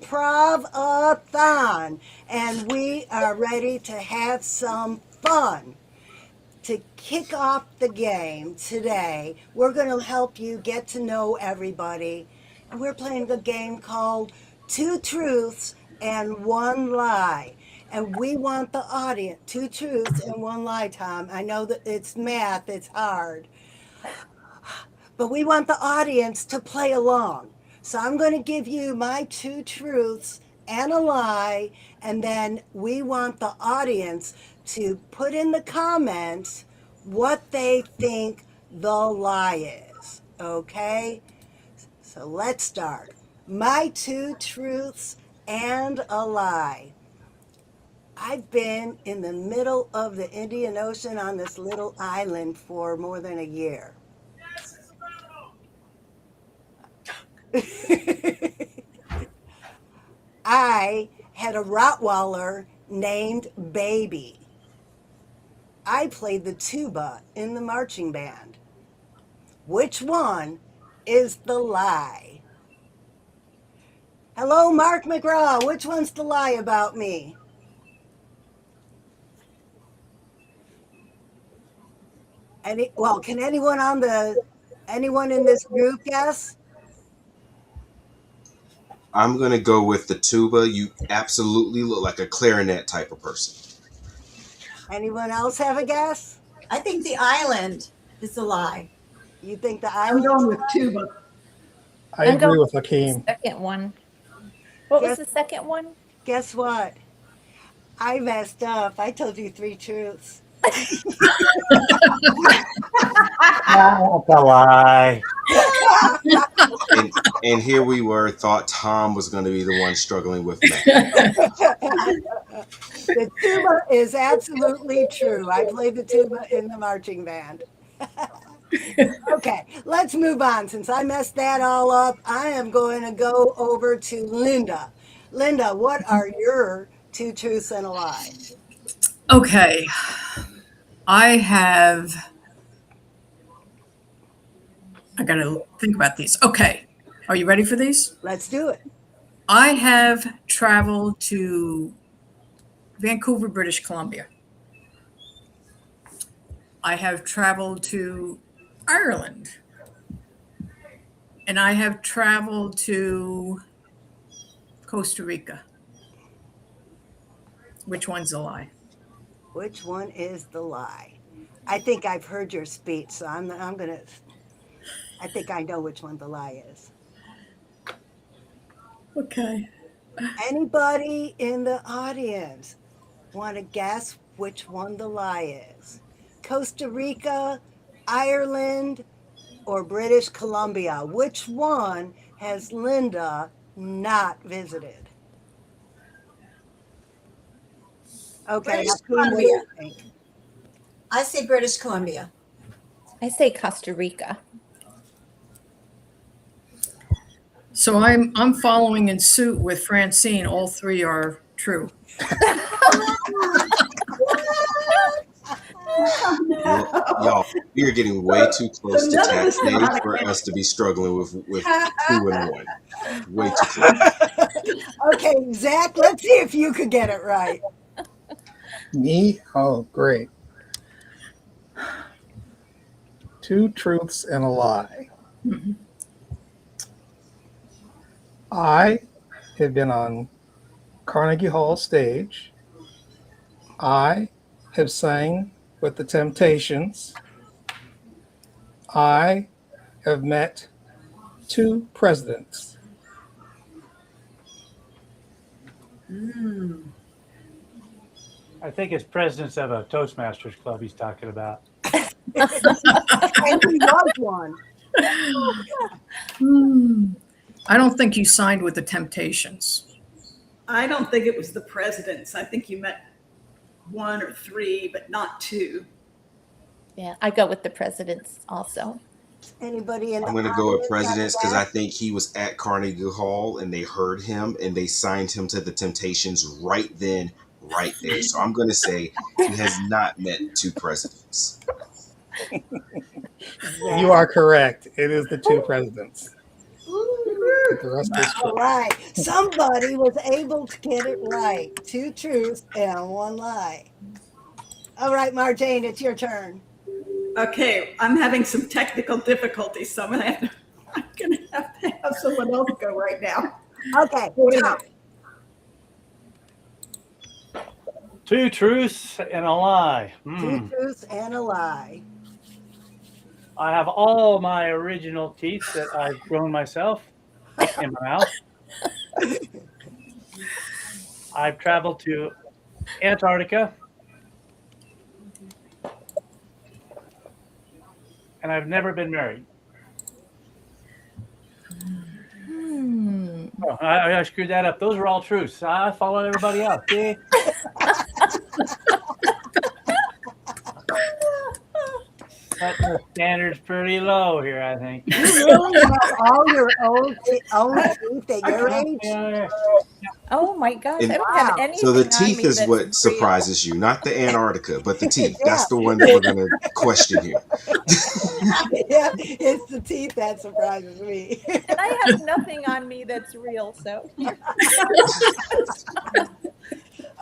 improv-a-thon, and we are ready to have some fun. To kick off the game today, we're going to help you get to know everybody. And we're playing a game called Two Truths and One Lie. And we want the audience, two truths and one lie, Tom. I know that it's math, it's hard. But we want the audience to play along. So I'm going to give you my two truths and a lie, and then we want the audience to put in the comments what they think the lie is. Okay? So let's start. My two truths and a lie. I've been in the middle of the Indian Ocean on this little island for more than a year. I had a Rottweiler named Baby. I played the tuba in the marching band. Which one is the lie? Hello, Mark McGraw. Which one's the lie about me? Can anyone in this group guess? I'm going to go with the tuba. You absolutely look like a clarinet type of person. Anyone else have a guess? I think the island is a lie. You think the I'm island? going with tuba. I agree with Hakeem. Second one. What was the second one? Guess what? I messed up. I told you three truths. That's a lie. And here we were, thought Tom was going to be the one struggling with math. The tuba is absolutely true. I played the tuba in the marching band. Okay, let's move on. Since I messed that all up, I am going to go over to Linda. Linda, what are your two truths and a lie? Okay. I got to think about these. Okay. Are you ready for these? Let's do it. I have traveled to Vancouver, British Columbia. I have traveled to Ireland. And I have traveled to Costa Rica. Which one's a lie? Which one is the lie? I think I've heard your speech, so I think I know which one the lie is. Okay. Anybody in the audience want to guess which one the lie is? Costa Rica, Ireland, or British Columbia? Which one has Linda not visited? Okay, British Hakeem, what do you think? I say British Columbia. I say Costa Rica. So I'm following in suit with Francine. All three are true. Y'all, we are getting way too close to tax day for us to be struggling with 2 and 1. Way too close. Okay, Zach, let's see if you could get it right. Me? Oh, great. Two truths and a lie. Mhm. I have been on Carnegie Hall stage. I have sang with the Temptations. I have met two presidents. I think it's presidents of a Toastmasters club he's talking about. And he was one. I don't think you signed with the Temptations. I don't think it was the presidents. I think you met one or three, but not two. Yeah, I go with the presidents also. Anybody in the I'm going to go with audience presidents have a because I guess? think he was at Carnegie Hall and they heard him and they signed him to the Temptations right then, right there. So I'm going to say he has not met two presidents. You are correct. It is the two presidents. The rest is All right. Somebody was able to get it right. 2 truths and 1 lie. All right, Marjane, it's your turn. Okay, I'm having some technical difficulties, so I'm gonna have to have someone else go right now. Okay, Wait a go. minute. 2 truths and a lie. 2 truths and a lie. I have all my original teeth that I've grown myself in my mouth. I've traveled to Antarctica. And I've never been married. Oh, I screwed that up. Those were all truths. I followed everybody else. See? Setting the standards pretty low here, I think. You really have all your own teeth at your age? Yeah. Oh my gosh, And I don't have Wow. anything so the on teeth me is that's what real. surprises you, not the Antarctica, but the teeth. Yeah. That's the one that we're going to question here. Yeah, it's the teeth that surprises me. And I have nothing on me that's real, so.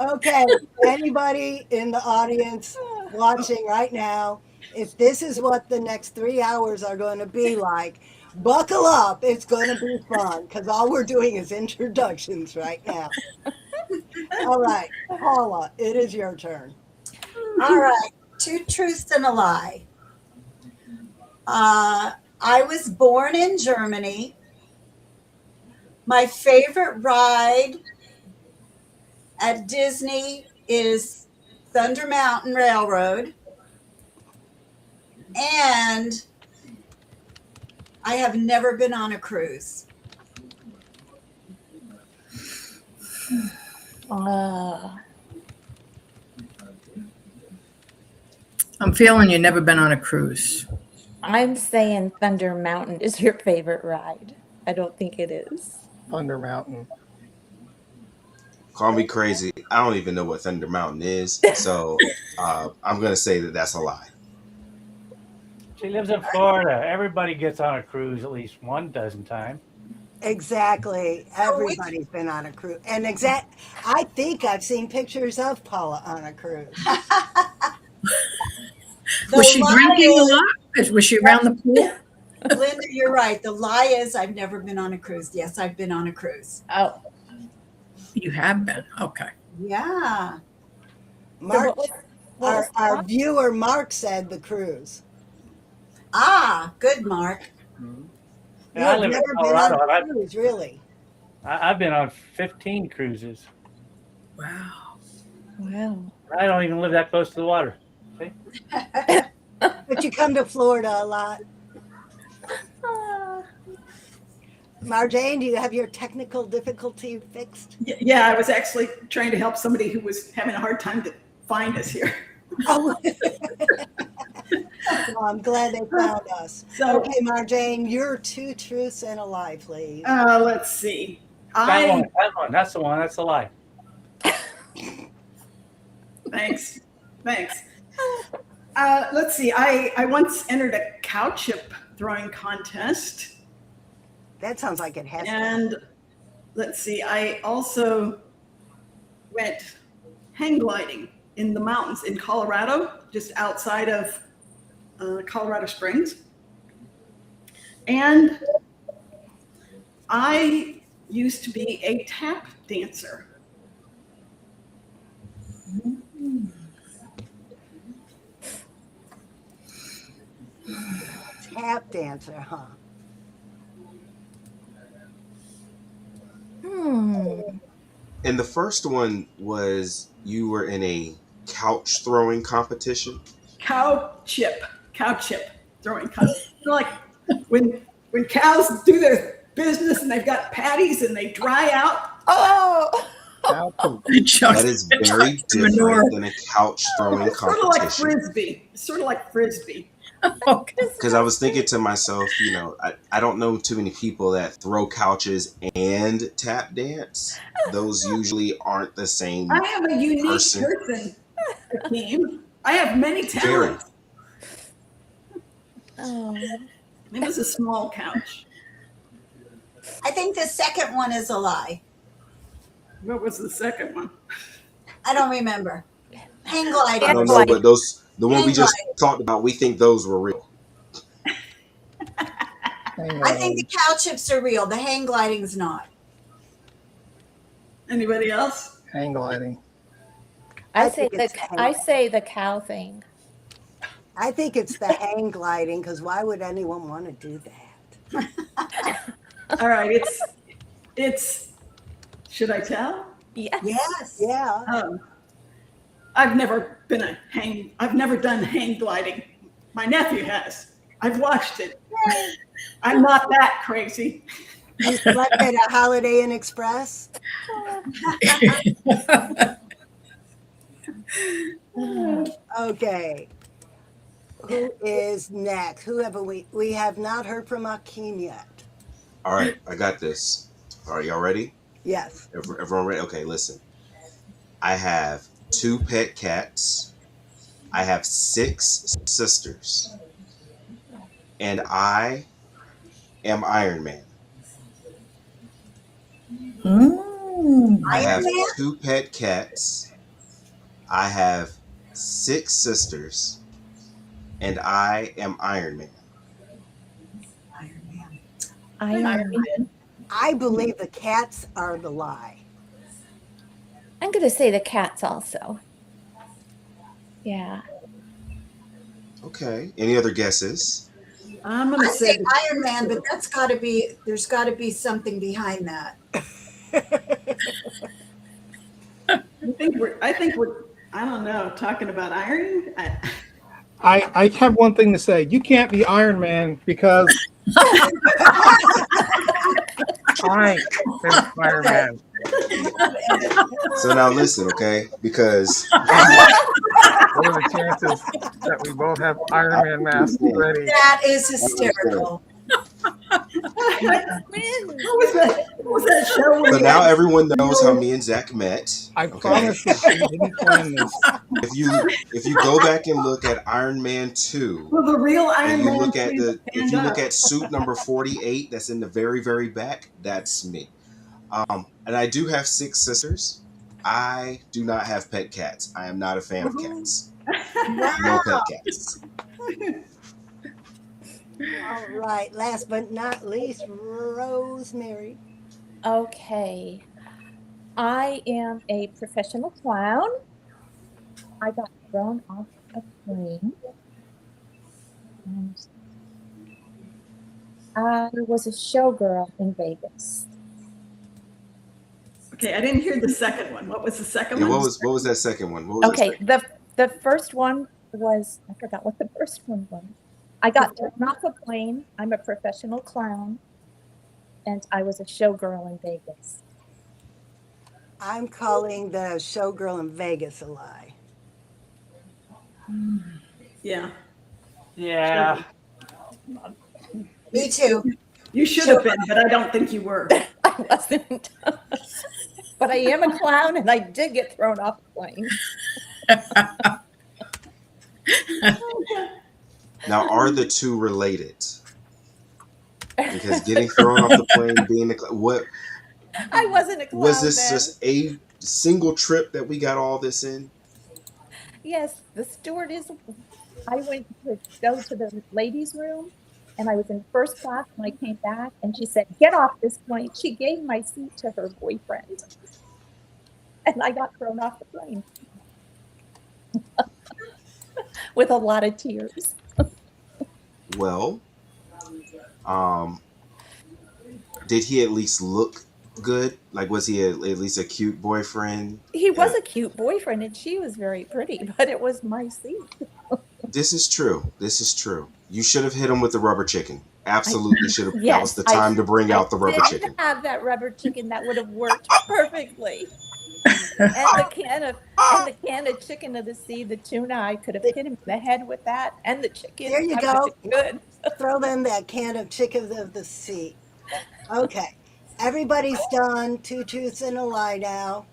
Okay, anybody in the audience watching right now, if this is what the next 3 hours are going to be like, buckle up. It's going to be fun because all we're doing is introductions right now. All right, Paula, it is your turn. All right, 2 truths and a lie. I was born in Germany. My favorite ride at Disney is Thunder Mountain Railroad. And I have never been on a cruise. I'm feeling you've never been on a cruise. I'm saying Thunder Mountain is your favorite ride. I don't think it is. Thunder Mountain. Call me crazy. I don't even know what Thunder Mountain is. So I'm going to say that that's a lie. She lives in Florida. Everybody gets on a cruise at least 1 dozen times. Exactly. Everybody's been on a cruise. And I think I've seen pictures of Paula on a cruise. Was she lie drinking a is- lot? Was she around the pool? Linda, you're right. The lie is I've never been on a cruise. Yes, I've been on a cruise. Oh, You have been. Okay. Yeah. Mark, what was our that? viewer Mark said the cruise. Ah, good, Mark. Yeah, I You've live in never been Colorado. on a cruise, really? I've been on 15 cruises. Wow. Wow. I don't even live that close to the water. See? But you come to Florida a lot. Marjane, do you have your technical difficulty fixed? Yeah, I was actually trying to help somebody who was having a hard time to find us here. Oh. Well, I'm glad they found us. So- Okay, Marjane, your 2 truths and a lie, please. Let's see. That one. That's the one. That's the lie. Thanks. Let's see. I once entered a cow chip throwing contest. That sounds like it has to. And let's see, I also went hang gliding in the mountains in Colorado, just outside of Colorado Springs. And I used to be a tap dancer. Tap dancer, huh? And the first one was you were in a couch throwing competition. Cow chip throwing contest. Like when cows do their business and they've got patties and they dry out. Oh, Cow poop. That is very Manure. different than a couch throwing It's sort of like competition. frisbee. It's sort of like frisbee. Okay. Because I was thinking to myself, I don't know too many people that throw couches and tap dance. Those usually aren't the same. I am a unique Person. person, Hakeem. I have many Very. talents. oh. It was a small couch. I think the second one is a lie. What was the second one? I don't remember. Hang I gliding. don't Hang know, gliding. but the one we Hang just talked about, we think those were real. Hang I think the gliding. cow chips are real. The hang gliding's not. Anybody else? Hang gliding. I think it's I say the cow thing. I think it's the hang gliding, because why would anyone want to do that? All right, it's. Should I tell? Yes. Yes. Yeah. I've never done hang gliding. My nephew has. I've watched it. I'm not that crazy. You slept at a Holiday Inn Express? Okay. Who is next? Who have we have not heard from Akeem yet. All right, I got this. All right, y'all ready? Yes. Everyone ready? Okay, listen. I have 2 pet cats. I have 6 sisters. And I am Iron Man. I have Iron Man? 2 pet cats. I have 6 sisters. And I am Iron Man. Iron Man. Iron Man. I believe the cats are the lie. I'm going to say the cats also. Yeah. Okay. Any other guesses? I'm I gonna say say Iron Man, but there's got to be something behind that. I think we're I don't know, talking about ironing. I have one thing to say. You can't be Iron Man because I am Iron Man. So now listen, okay? Because What are the chances that we both have Iron Man masks ready? That is hysterical. What was that show where so you now had, everyone knows how me and Zach met. I Okay. promise that we didn't plan this. If you go back and look at Iron Man 2, well, the real and Iron you Man look at stand if you look up. at suit number 48 that's in the very, very back, that's me. And I do have 6 sisters. I do not have pet cats. I am not a fan of cats. No pet cats. All right. Last but not least, Rosemary. Okay. I am a professional clown. I got thrown off a plane. And I was a showgirl in Vegas. Okay, I didn't hear the second one. What was the second Yeah, one? what was that second one? What was Okay, that the first one was, I forgot what the first one was. I got thrown off a plane. I'm a professional clown. And I was a showgirl in Vegas. I'm calling the showgirl in Vegas a lie. Yeah, Yeah. Me too. you should have been, but I don't think you were. I wasn't. But I am a clown and I did get thrown off a plane. Now, are the two related? Because getting thrown off the plane, being what I wasn't a clown. was this then. just a single trip that we got all this in? Yes, the stewardess. I went to go to the ladies' room and I was in first class when I came back and she said, "Get off this plane." She gave my seat to her boyfriend. And I got thrown off the plane with a lot of tears. Well, did he at least look good? Like, was he at least a cute boyfriend? He was a cute boyfriend and she was very pretty, but it was my seat. This is true. This is true. You should have hit him with the rubber chicken. Absolutely should have. That Yes, was the time to bring out the rubber I chicken. did have that rubber chicken that would have worked perfectly. And the can of chicken of the sea, the tuna, I could have hit him in the head with that and the chicken. There you That go. would've been good. Throw them that can of chicken of the sea. Okay. Everybody's done 2 truths and a lie now.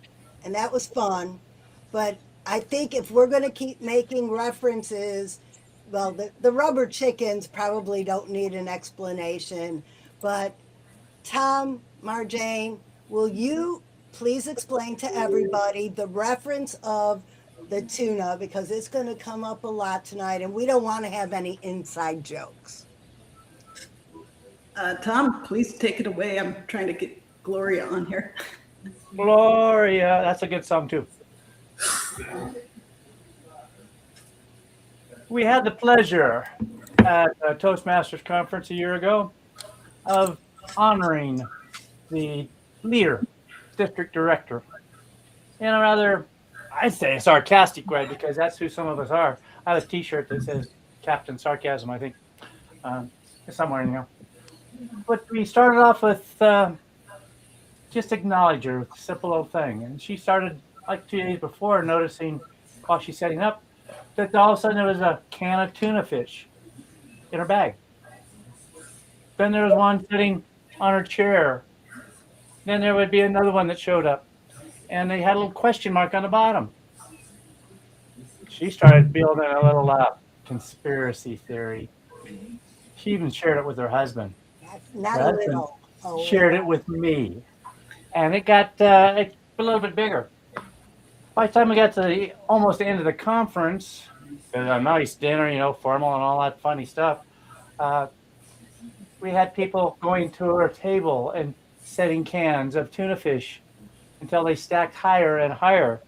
And that was fun. But I think if we're going to keep making references, well, the rubber chickens probably don't need an explanation. But Tom, Marjane, will you please explain to everybody the reference of the tuna, because it's going to come up a lot tonight and we don't want to have any inside jokes. Tom, please take it away. I'm trying to get Gloria on here. Gloria, that's a good song too. We had the pleasure at a Toastmasters conference a year ago of honoring the leader, district director, in a rather, I'd say, sarcastic way, because that's who some of us are. I have a T-shirt that says Captain Sarcasm, I think, somewhere in here. But we started off with just acknowledge her, simple old thing. And she started like 2 days before noticing while she's setting up that all of a sudden there was a can of tuna fish in her bag. Then there was one sitting on her chair. Then there would be another one that showed up, and they had a little question mark on the bottom. She started building a little conspiracy theory. She even shared it with her husband. Not Her a husband little. shared it with me, and it got a little bit bigger. By the time we got to almost the end of the conference, a nice dinner, formal and all that funny stuff, we had people going to our table and setting cans of tuna fish until they stacked higher and higher.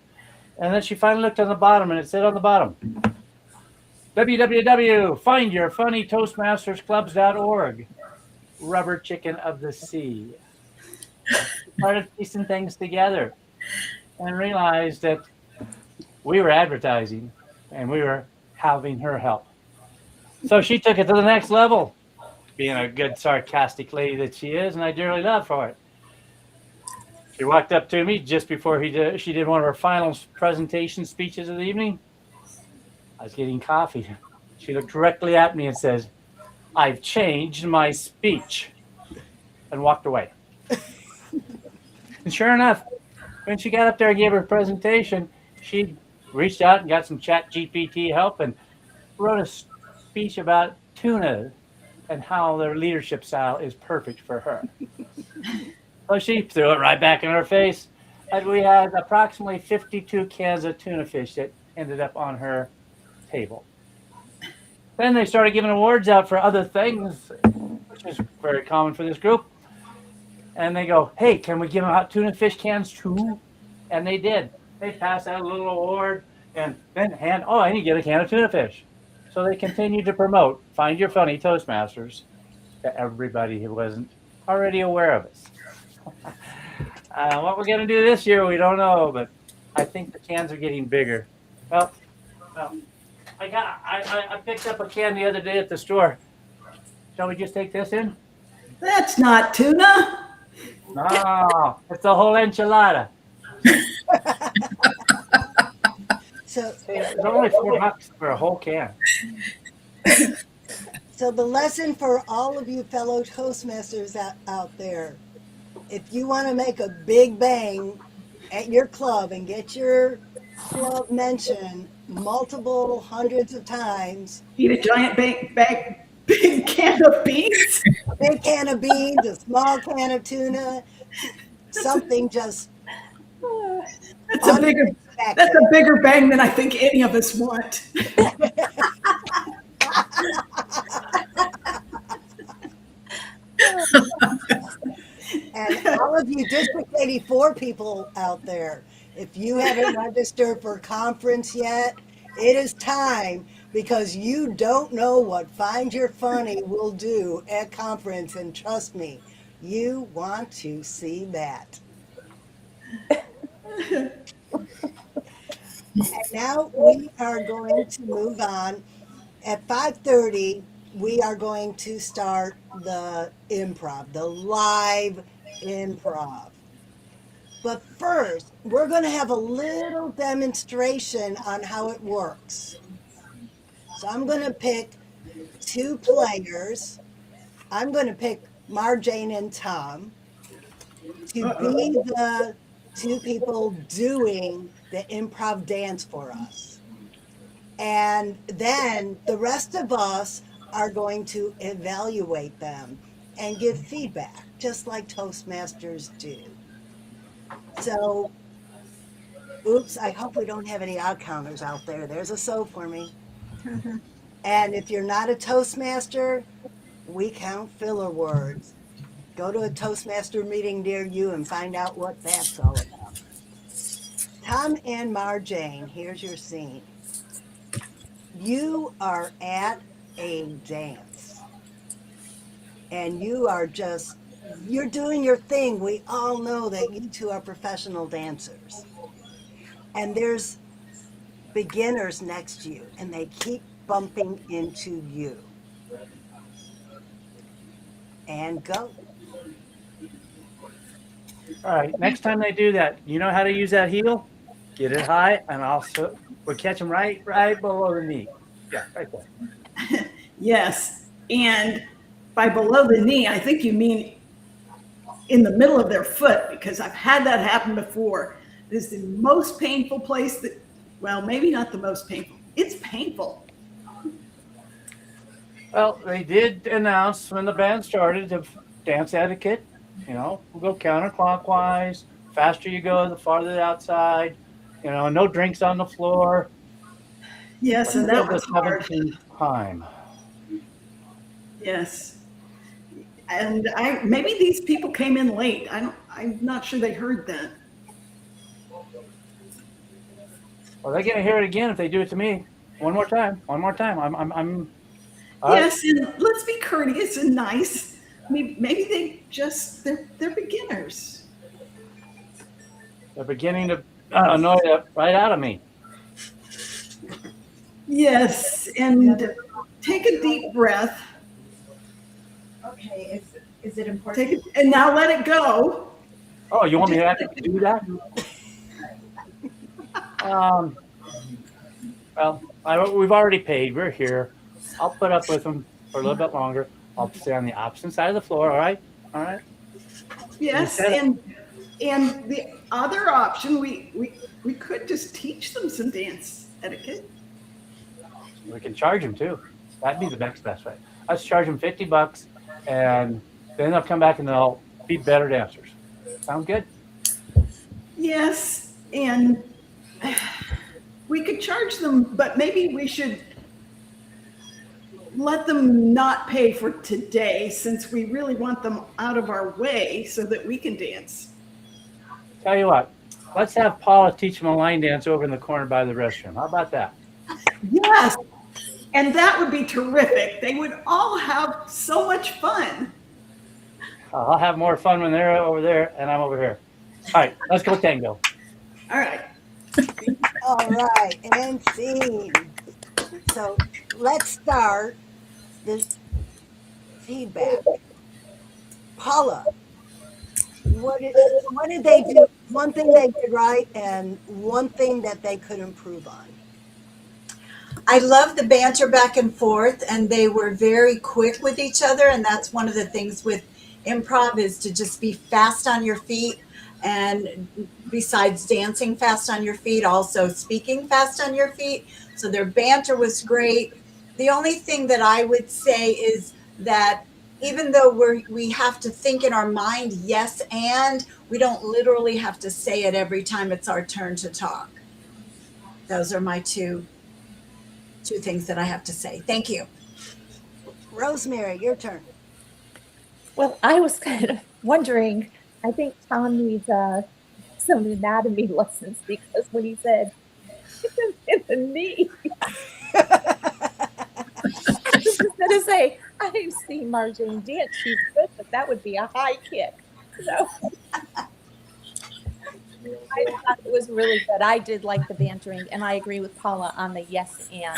And then she finally looked on the bottom, and it said on the bottom, www.findyourfunnytoastmastersclubs.org, rubber chicken of the sea. We started piecing things together and realized that we were advertising and we were having her help. So she took it to the next level, being a good sarcastic lady that she is, and I dearly love for it. She walked up to me just before she did one of her final presentation speeches of the evening. I was getting coffee. She looked directly at me and says, "I've changed my speech," and walked away. And sure enough, when she got up there and gave her presentation, she reached out and got some chat GPT help and wrote a speech about tuna and how their leadership style is perfect for her. So she threw it right back in her face. And we had approximately 52 cans of tuna fish that ended up on her table. Then they started giving awards out for other things, which is very common for this group. And they go, "Hey, can we give them out tuna fish cans too?" And they did. They passed out a little award and then and you get a can of tuna fish. So they continued to promote Find Your Funny Toastmasters to everybody who wasn't already aware of us. What we're going to do this year, we don't know, but I think the cans are getting bigger. Well, I picked up a can the other day at the store. Shall we just take this in? That's not tuna. No, it's a whole enchilada. So, It's only $4 for a whole can. so the lesson for all of you fellow Toastmasters out there, if you want to make a big bang at your club and get your club mentioned multiple hundreds of times, Eat a giant big can of beans. a big can of beans, a small can of tuna, something just That's a bigger bang than I think any of us want. And all of you District 84 people out there, if you haven't registered for conference yet, it is time, because you don't know what Find Your Funny will do at conference, and trust me, you want to see that. And now we are going to move on. At 5:30, we are going to start the improv, the live improv. But first, we're going to have a little demonstration on how it works. So I'm going to pick two players. I'm going to pick Marjane and Tom to be the two people doing the improv dance for us. And then the rest of us are going to evaluate them and give feedback. just like Toastmasters do. So, oops, I hope we don't have any odd counters out there. There's a so for me. And if you're not a Toastmaster, we count filler words. Go to a Toastmaster meeting near you and find out what that's all about. Tom and Marjane, here's your scene. You are at a dance and you're doing your thing. We all know that you two are professional dancers. And there's beginners next to you and they keep bumping into you. And go. All right. Next time they do that, you know how to use that heel? Get it high, and we'll catch them right below the knee. Yeah, right there. Yes. And by below the knee, I think you mean in the middle of their foot, because I've had that happen before. It is the most painful place well, maybe not the most painful. It's painful. Well, they did announce when the band started the dance etiquette. We'll go counterclockwise. Faster you go, the farther outside. No drinks on the floor. Yes, and that was the hard. 17th time. Yes. And maybe these people came in late. I'm not sure they heard that. Well, they're gonna hear it again if they do it to me. One more time. I'm Yes, and let's be courteous and nice. I mean, maybe they're beginners. They're beginning to annoy the right out of me. Yes, and take a deep breath. Okay, is it important? And now let it go. Oh, you want me to have to do that? Well, we've already paid. We're here. I'll put up with them for a little bit longer. I'll stay on the opposite side of the floor. All right. Yes, and the other option, we could just teach them some dance etiquette. We can charge them too. That'd be the best way. Let's charge them $50, and then they'll come back and they'll be better dancers. Sound good? Yes, and we could charge them, but maybe we should let them not pay for today, since we really want them out of our way so that we can dance. Tell you what, let's have Paula teach them a line dance over in the corner by the restroom. How about that? Yes, and that would be terrific. They would all have so much fun. I'll have more fun when they're over there and I'm over here. All right, let's go tango. All right. All right, and scene. So let's start the feedback. Paula, what did they do? One thing they did right and one thing that they could improve on. I love the banter back and forth, and they were very quick with each other. And that's one of the things with improv, is to just be fast on your feet. And besides dancing fast on your feet, also speaking fast on your feet. So their banter was great. The only thing that I would say is that even though we have to think in our mind, yes, and we don't literally have to say it every time it's our turn to talk. Those are my two things that I have to say. Thank you. Rosemary, your turn. Well, I was kind of wondering, I think Tom needs some anatomy lessons, because when he said, in the knee, I was just going to say, I've seen Marjane dance. She's good, but that would be a high kick. So I thought it was really good. I did like the bantering, and I agree with Paula on the yes and.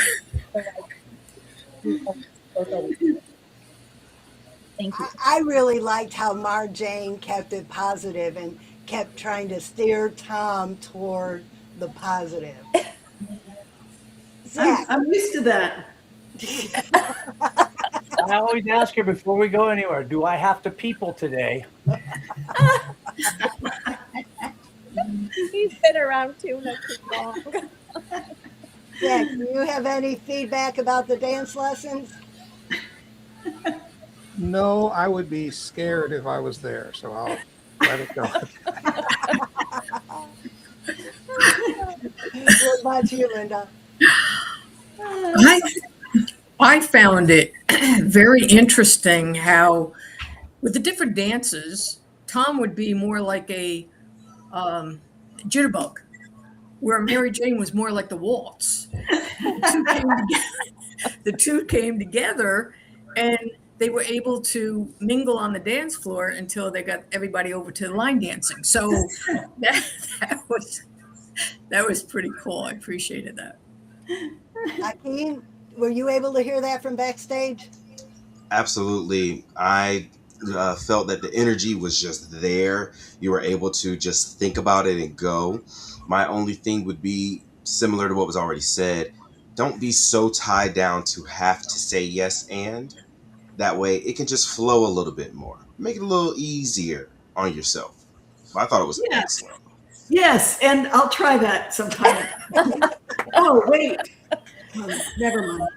Thank you. I really liked how Marjane kept it positive and kept trying to steer Tom toward the positive. Zach. I'm used to that. I always ask her before we go anywhere, do I have to people today? He's been around tuna too long. Zach, do you have any feedback about the dance lessons? No, I would be scared if I was there, so I'll let it go. What about you, Linda? I I found it very interesting how with the different dances, Tom would be more like a jitterbug, where Mary Jane was more like the waltz. The two came together, the two came together and they were able to mingle on the dance floor until they got everybody over to the line dancing. So that, that was pretty cool. I appreciated that. Hakeem, were you able to hear that from backstage? Absolutely. I felt that the energy was just there. You were able to just think about it and go. My only thing would be similar to what was already said. Don't be so tied down to have to say yes and. That way it can just flow a little bit more. Make it a little easier on yourself. But I thought it was Yeah. excellent. Yes, and I'll try that sometime. Oh, wait. Never mind.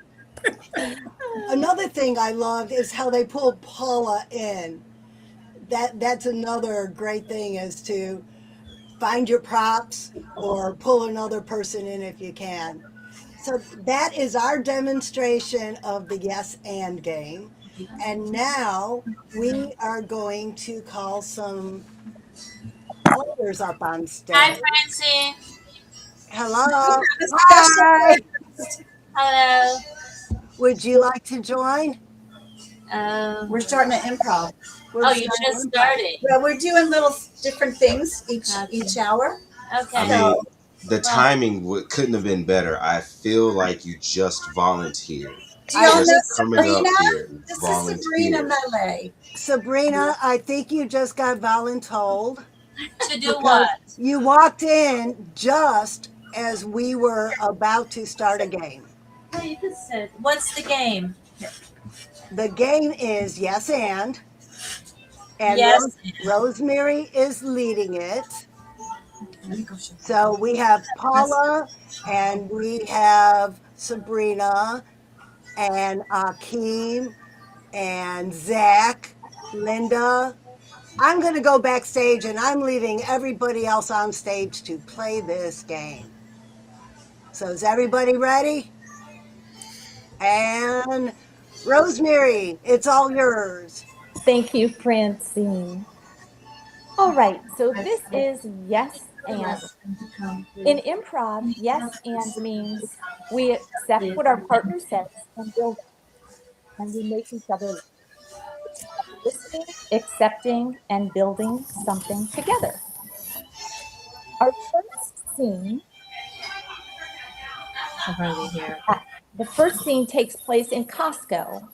Another thing I loved is how they pulled Paula in. That's another great thing is to find your props or pull another person in if you can. So that is our demonstration of the yes and game. And now we are going to call some players up on Hi, stage. Francine. Hello. Special Hi. Hello. Would you like to join? We're starting an improv. We're Oh, you starting just improv. started. Well, we're doing little different things Okay. each hour. Okay. I mean, the timing couldn't have been better. I feel like you just volunteered. Do y'all I- know Just coming up Sabrina? here and This is Sabrina volunteer. Melee. Sabrina, I think you just got voluntold. To do Because what? you walked in just as we were about to start a game. What's the game? The game is yes and Yes. Rosemary is leading it. So we have Paula and we have Sabrina and Akeem and Zach, Linda. I'm going to go backstage and I'm leaving everybody else on stage to play this game. So is everybody ready? And Rosemary, it's all yours. Thank you, Francine. All right, so this is yes and. In improv, yes and means we accept what our partner says and build it, and we make each other laugh. Listening, accepting, and building something together. Our first scene, the first scene takes place in Costco.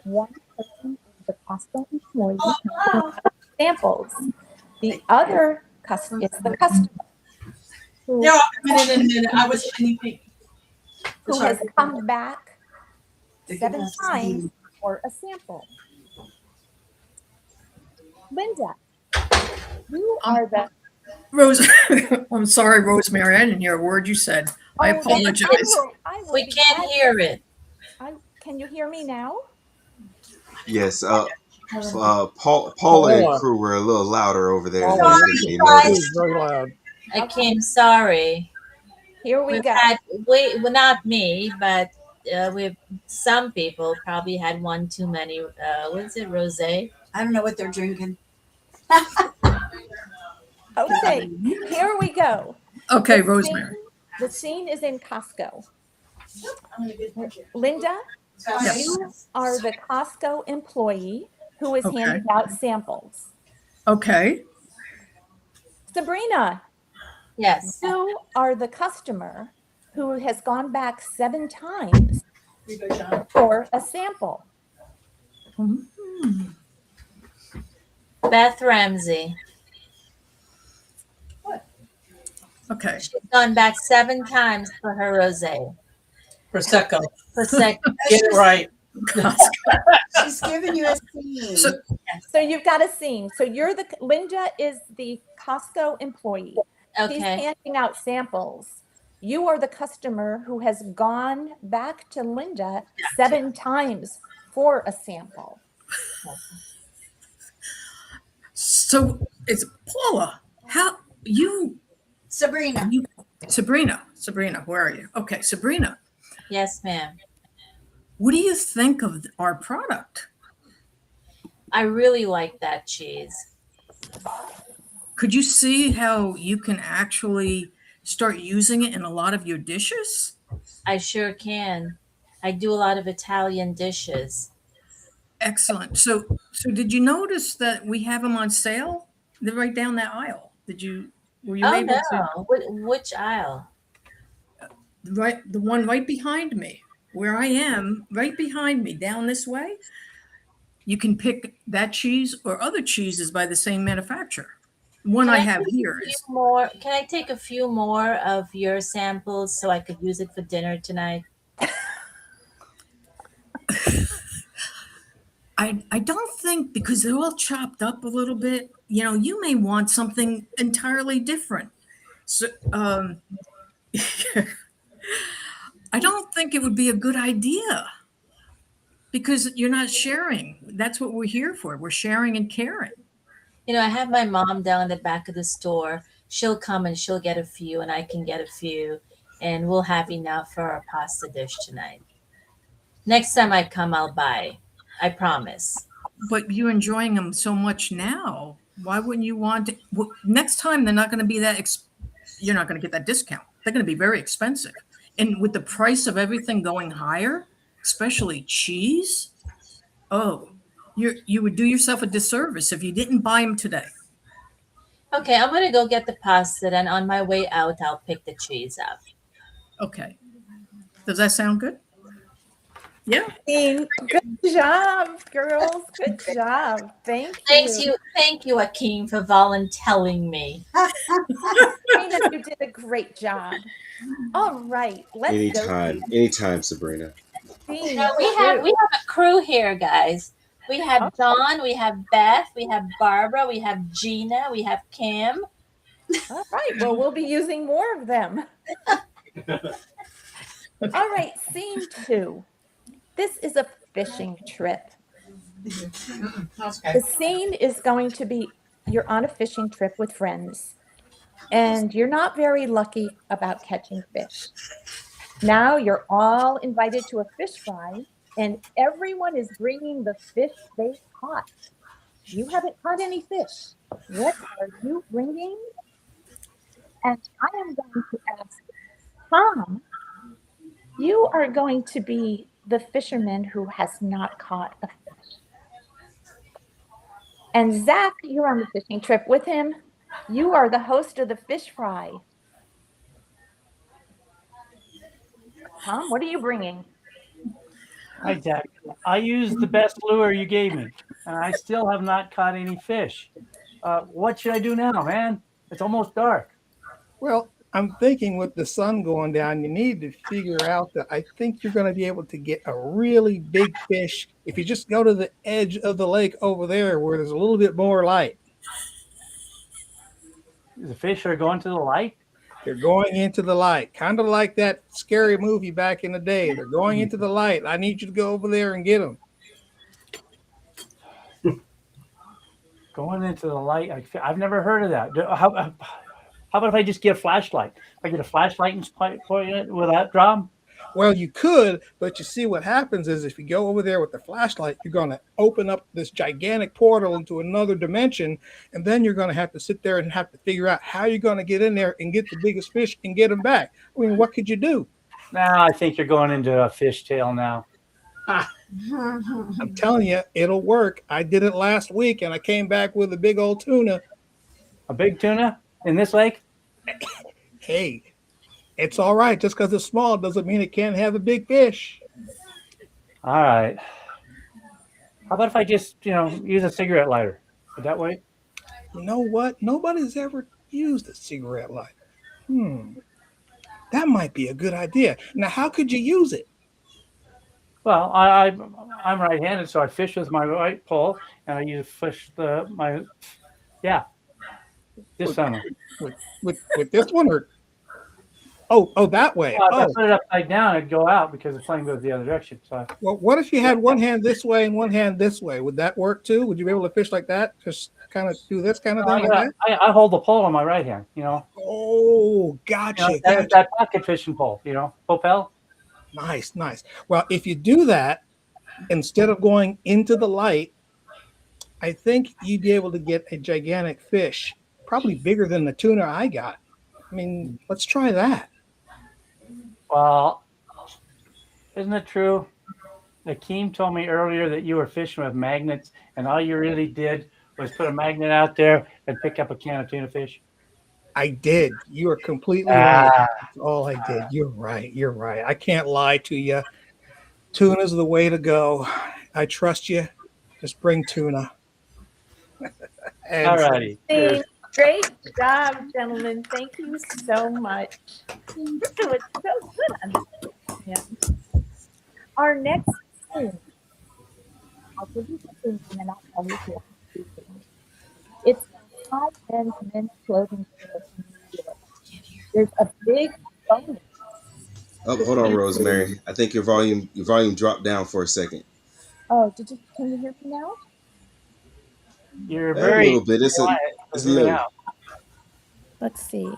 One person is the Costco employee handing out samples. The other is the customer who, No, a minute. I was anything. who has come back 7 times for a sample. Linda, you are the Rose, I'm sorry, Rosemary. I didn't hear a word you said. I apologize. We can't hear it. Can you hear me now? Yes, Paula and crew were a little louder over there than they noticed. Very loud. Akeem, sorry. Here we go. Well, not me, but some people probably had one too many. What is it, rosé? I don't know what they're drinking. Okay, here we go. Okay, Rosemary. The scene is in Costco. Linda, Yes. you are the Costco employee who is Okay. handing out samples. Okay. Sabrina, Yes. you are the customer who has gone back 7 times for a sample. Beth Ramsey. Okay. She's gone back 7 times for her rosé. Prosecco. Prosecco. Get it right. She's giving you a scene. So you've got a scene. So Linda is the Costco employee. Okay. She's handing out samples. You are the customer who has gone back to Linda 7 times for a sample. So it's Paula. How you Sabrina. you Sabrina, where are you? Okay, Sabrina. Yes, ma'am. What do you think of our product? I really like that cheese. Could you see how you can actually start using it in a lot of your dishes? I sure can. I do a lot of Italian dishes. Excellent. So did you notice that we have them on sale? They're right down that aisle. Were you Oh able to no. Which aisle? the one right behind me, where I am, right behind me, down this way? You can pick that cheese or other cheeses by the same manufacturer. The one Can I I have take a here few is more? Can I take a few more of your samples so I could use it for dinner tonight? I don't think, because they're all chopped up a little bit, you may want something entirely different. So I don't think it would be a good idea because you're not sharing. That's what we're here for. We're sharing and caring. I have my mom down in the back of the store. She'll come and she'll get a few, and I can get a few, and we'll have enough for our pasta dish tonight. Next time I come, I'll buy. I promise. But you're enjoying them so much now. Why wouldn't you want to? Well, next time they're not going to be you're not going to get that discount. They're going to be very expensive. And with the price of everything going higher, especially cheese, oh, you would do yourself a disservice if you didn't buy them today. Okay, I'm gonna go get the pasta, and on my way out, I'll pick the cheese up. Okay. Does that sound good? Yeah. Good job, girls. Good job. Thank Thank you, Akeem, for volunteering me. Sabrina, you did a great job. All right, let's Anytime, Sabrina. go. We have a crew here, guys. We have Dawn, we have Beth, we have Barbara, we have Gina, we have Kim. All right, well, we'll be using more of them. All right, scene 2. This is a fishing trip. Okay. The scene is going to be you're on a fishing trip with friends, and you're not very lucky about catching fish. Now you're all invited to a fish fry, and everyone is bringing the fish they caught. You haven't caught any fish. What are you bringing? And I am going to ask Tom, you are going to be the fisherman who has not caught a fish. And Zach, you're on the fishing trip with him. You are the host of the fish fry. Tom, what are you bringing? Hi, Jack. I used the best lure you gave me, and I still have not caught any fish. What should I do now, man? It's almost dark. Well, I'm thinking with the sun going down, you need to figure out that I think you're going to be able to get a really big fish if you just go to the edge of the lake over there where there's a little bit more light. The fish are going to the light? They're going into the light, kind of like that scary movie back in the day. They're going into the light. I need you to go over there and get them. Going into the light? I've never heard of that. How about if I just get a flashlight? If I get a flashlight and point it, will that draw them? Well, you could, but you see what happens is if you go over there with the flashlight, you're going to open up this gigantic portal into another dimension, and then you're going to have to sit there and have to figure out how you're going to get in there and get the biggest fish and get them back. I mean, what could you do? Now I think you're going into a fishtail now. I'm telling you, it'll work. I did it last week, and I came back with a big old tuna. A big tuna in this lake? Hey, it's all right. Just because it's small doesn't mean it can't have a big fish. All right. How about if I just, use a cigarette lighter? Would that work? You know what? Nobody's ever used a cigarette lighter. That might be a good idea. Now, how could you use it? Well, I'm right-handed, so I fish with my right pole, and I use this one. With this one, or Oh, that way. Well, if I Oh, put it upside down, it'd go out because the flame goes the other direction. So well, what if you had one hand this way and one hand this way? Would that work too? Would you be able to fish like that? Just kind of do this kind of thing like that? I hold the pole on my right hand. Oh, gotcha, That, gotcha. that pocket fishing pole. Popel. Nice, nice. Well, if you do that, instead of going into the light, I think you'd be able to get a gigantic fish, probably bigger than the tuna I got. I mean, let's try that. Well, isn't it true? Akeem told me earlier that you were fishing with magnets, and all you really did was put a magnet out there and pick up a can of tuna fish. I did. You are completely right. Ah, That's all I did. You're right. You're right. I can't lie to you. Tuna's the way to go. I trust you. Just bring tuna. all And righty. Great job, gentlemen. Thank you so much. It was so good on this. Yeah. Our next thing, I'll give you the thing and then I'll tell you what to do. It's a high-end men's clothing store in New York. There's a big bonus. Oh, hold on, Rosemary. I think your volume dropped down for a second. Oh, can you hear me now? You're A very little bit. quiet. It's Zooming low. out. Let's see.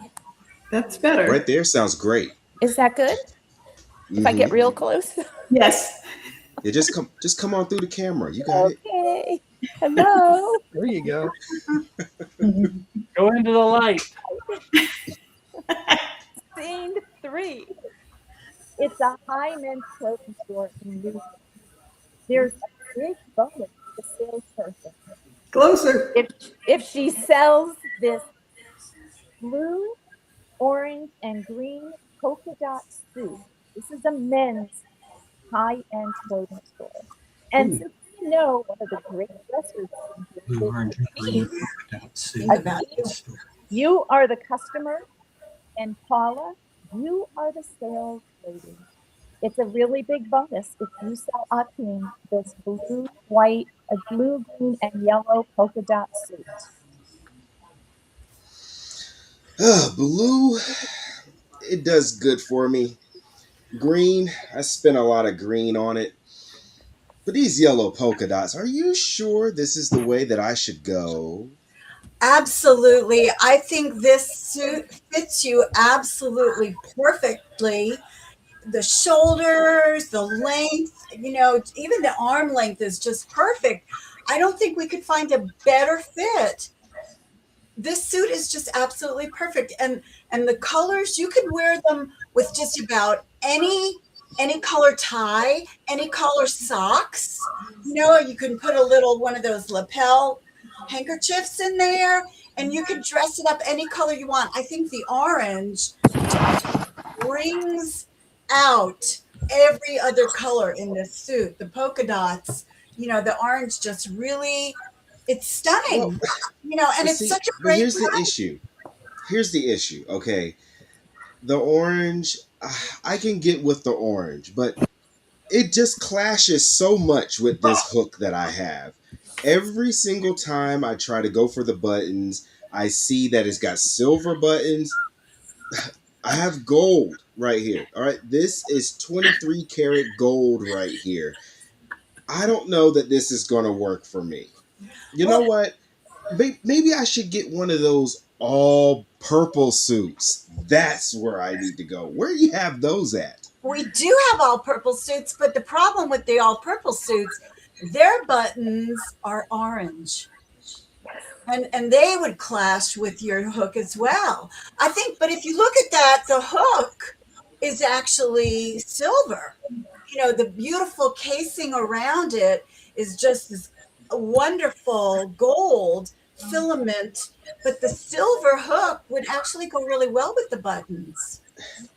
That's better. Right there sounds great. Is that good? If I get real close? Yes. Yeah, just come on through the camera. You got it. Okay. Hello. there you go. Go into the light. Scene 3. It's a high men's clothing store in New York. There's a big bonus for the salesperson. Closer. If she sells this blue, orange, and green polka dot suit, this is a men's high-end clothing store. And since you know one of the great dressers, Blue, orange, and green polka dot suit. you are the customer, and Paula, you are the sales lady. It's a really big bonus if you sell Akeem this blue, white, blue, green, and yellow polka dot suit. Blue, it does good for me. Green, I spent a lot of green on it. But these yellow polka dots, are you sure this is the way that I should go? Absolutely. I think this suit fits you absolutely perfectly. The shoulders, the length, even the arm length is just perfect. I don't think we could find a better fit. This suit is just absolutely perfect. And the colors, you could wear them with just about any color tie, any color socks. You can put a little one of those lapel handkerchiefs in there, and you can dress it up any color you want. I think the orange brings out every other color in this suit. The polka dots, the orange just really, it's stunning. And it's such a great here's the price. issue. Here's the issue, okay? The orange, I can get with the orange, but it just clashes so much with this hook that I have. Every single time I try to go for the buttons, I see that it's got silver buttons. I have gold right here. All right, this is 23 karat gold right here. I don't know that this is going to work for me. You know what? Maybe I should get one of those all purple suits. That's where I need to go. Where do you have those at? We do have all purple suits, but the problem with the all purple suits, their buttons are orange. And they would clash with your hook as well. I think, but if you look at that, the hook is actually silver. The beautiful casing around it is just this wonderful gold filament, but the silver hook would actually go really well with the buttons.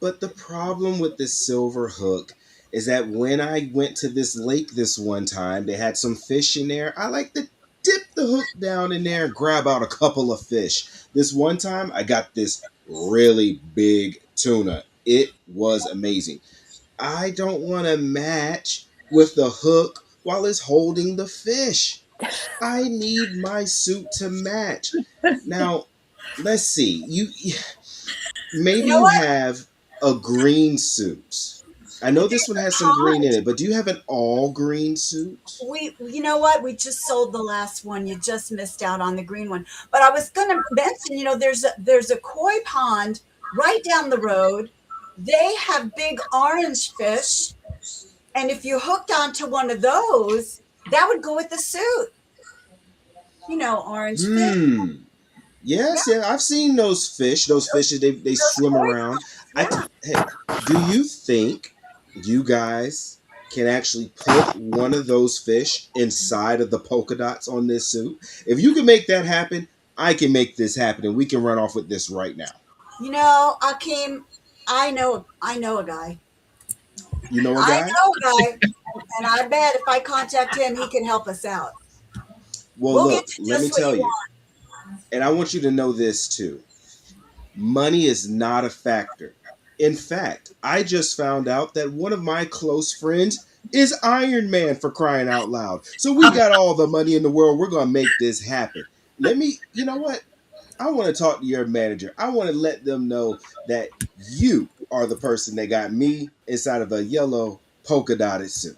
But the problem with this silver hook is that when I went to this lake this one time, they had some fish in there. I like to dip the hook down in there and grab out a couple of fish. This one time, I got this really big tuna. It was amazing. I don't want to match with the hook while it's holding the fish. I need my suit to match. Now, let's see. Maybe You know you what? have a green suit? I know this one has some green in it, but do you have an all green suit? You know what? We just sold the last one. You just missed out on the green one. But I was going to mention, there's a koi pond right down the road. They have big orange fish, and if you hooked onto one of those, that would go with the suit. Orange fish. Yeah, Yes, yeah, I've seen those fish. Those fishes, they those swim koi around. ponds. Hey, do you think you guys can actually put one of those fish inside of the polka dots on this suit? If you can make that happen, I can make this happen, and we can run off with this right now. Akeem, I know a guy. You know a I guy? know a guy, and I bet if I contact him, he can help us out. Well, We'll get look, you let me just what tell you you, want. and I want you to know this too. Money is not a factor. In fact, I just found out that one of my close friends is Iron Man, for crying out loud. So we got all the money in the world. We're going to make this happen. You know what? I want to talk to your manager. I want to let them know that you are the person that got me inside of a yellow polka dotted suit.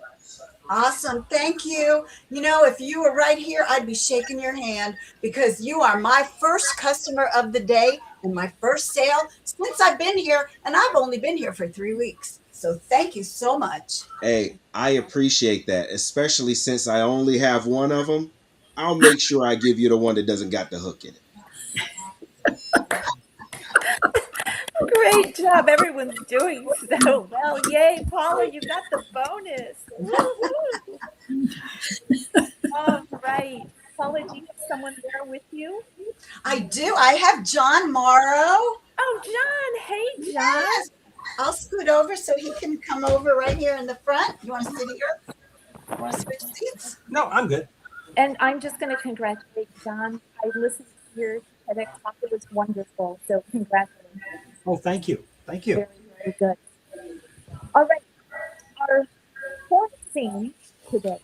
Awesome. Thank you. If you were right here, I'd be shaking your hand because you are my first customer of the day and my first sale since I've been here, and I've only been here for 3 weeks. So thank you so much. Hey, I appreciate that, especially since I only have one of them. I'll make sure I give you the one that doesn't got the hook in it. Great job. Everyone's doing so well. Yay, Paula, you got the bonus. Woo-hoo. All right. Paula, do you have someone there with you? I do. I have John Morrow. Oh, John. Hey, John. Yes. I'll scoot over so he can come over right here in the front. You want to sit here? Want to switch seats? No, I'm good. And I'm just going to congratulate John. I listened to your TEDx talk. It was wonderful. So congratulations. Oh, thank you. Thank you. Very, very good. All right. Our fourth scene today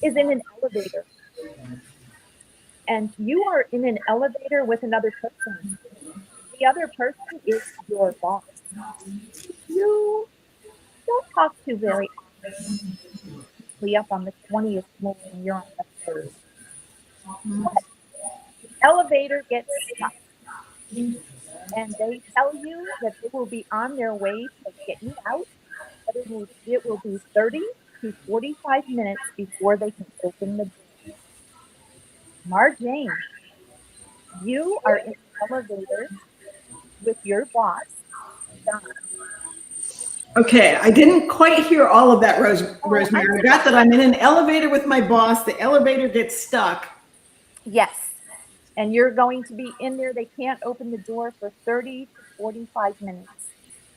is in an elevator. And you are in an elevator with another person. The other person is your boss. You don't talk to very often. Up on the 20th floor and you're on the 3rd. But the elevator gets stuck. And they tell you that they will be on their way to get you out, but it will be 30 to 45 minutes before they can open the door. Marjane, you are in the elevator with your boss, John. Okay, I didn't quite hear all of that, Rosemary. I got that I'm in an elevator with my boss. The elevator gets stuck. Yes. And you're going to be in there. They can't open the door for 30 to 45 minutes.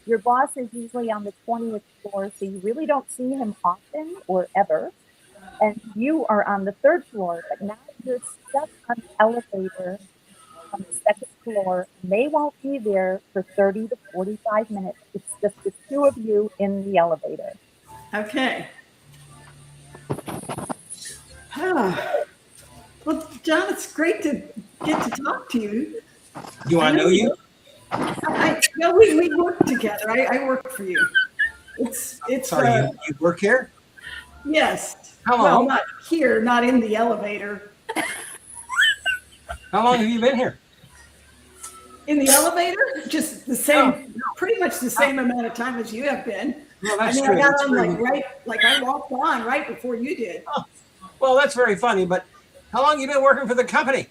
Your boss is usually on the 20th floor, so you really don't see him often or ever. And you are on the 3rd floor, but now you're stuck on the elevator on the 2nd floor, and they won't be there for 30 to 45 minutes. It's just the two of you in the elevator. Okay. Well, John, it's great to get to talk to you. Do I know you? We work together. I work for you. It's Sorry, you work here? Yes. How long? Well, not here, not in the elevator. How long have you been here? In the elevator? Just the same, pretty much the same amount of time as you have been. Well, that's I true. got on like I walked on right before you did. Oh, well, that's very funny, but how long have you been working for the company?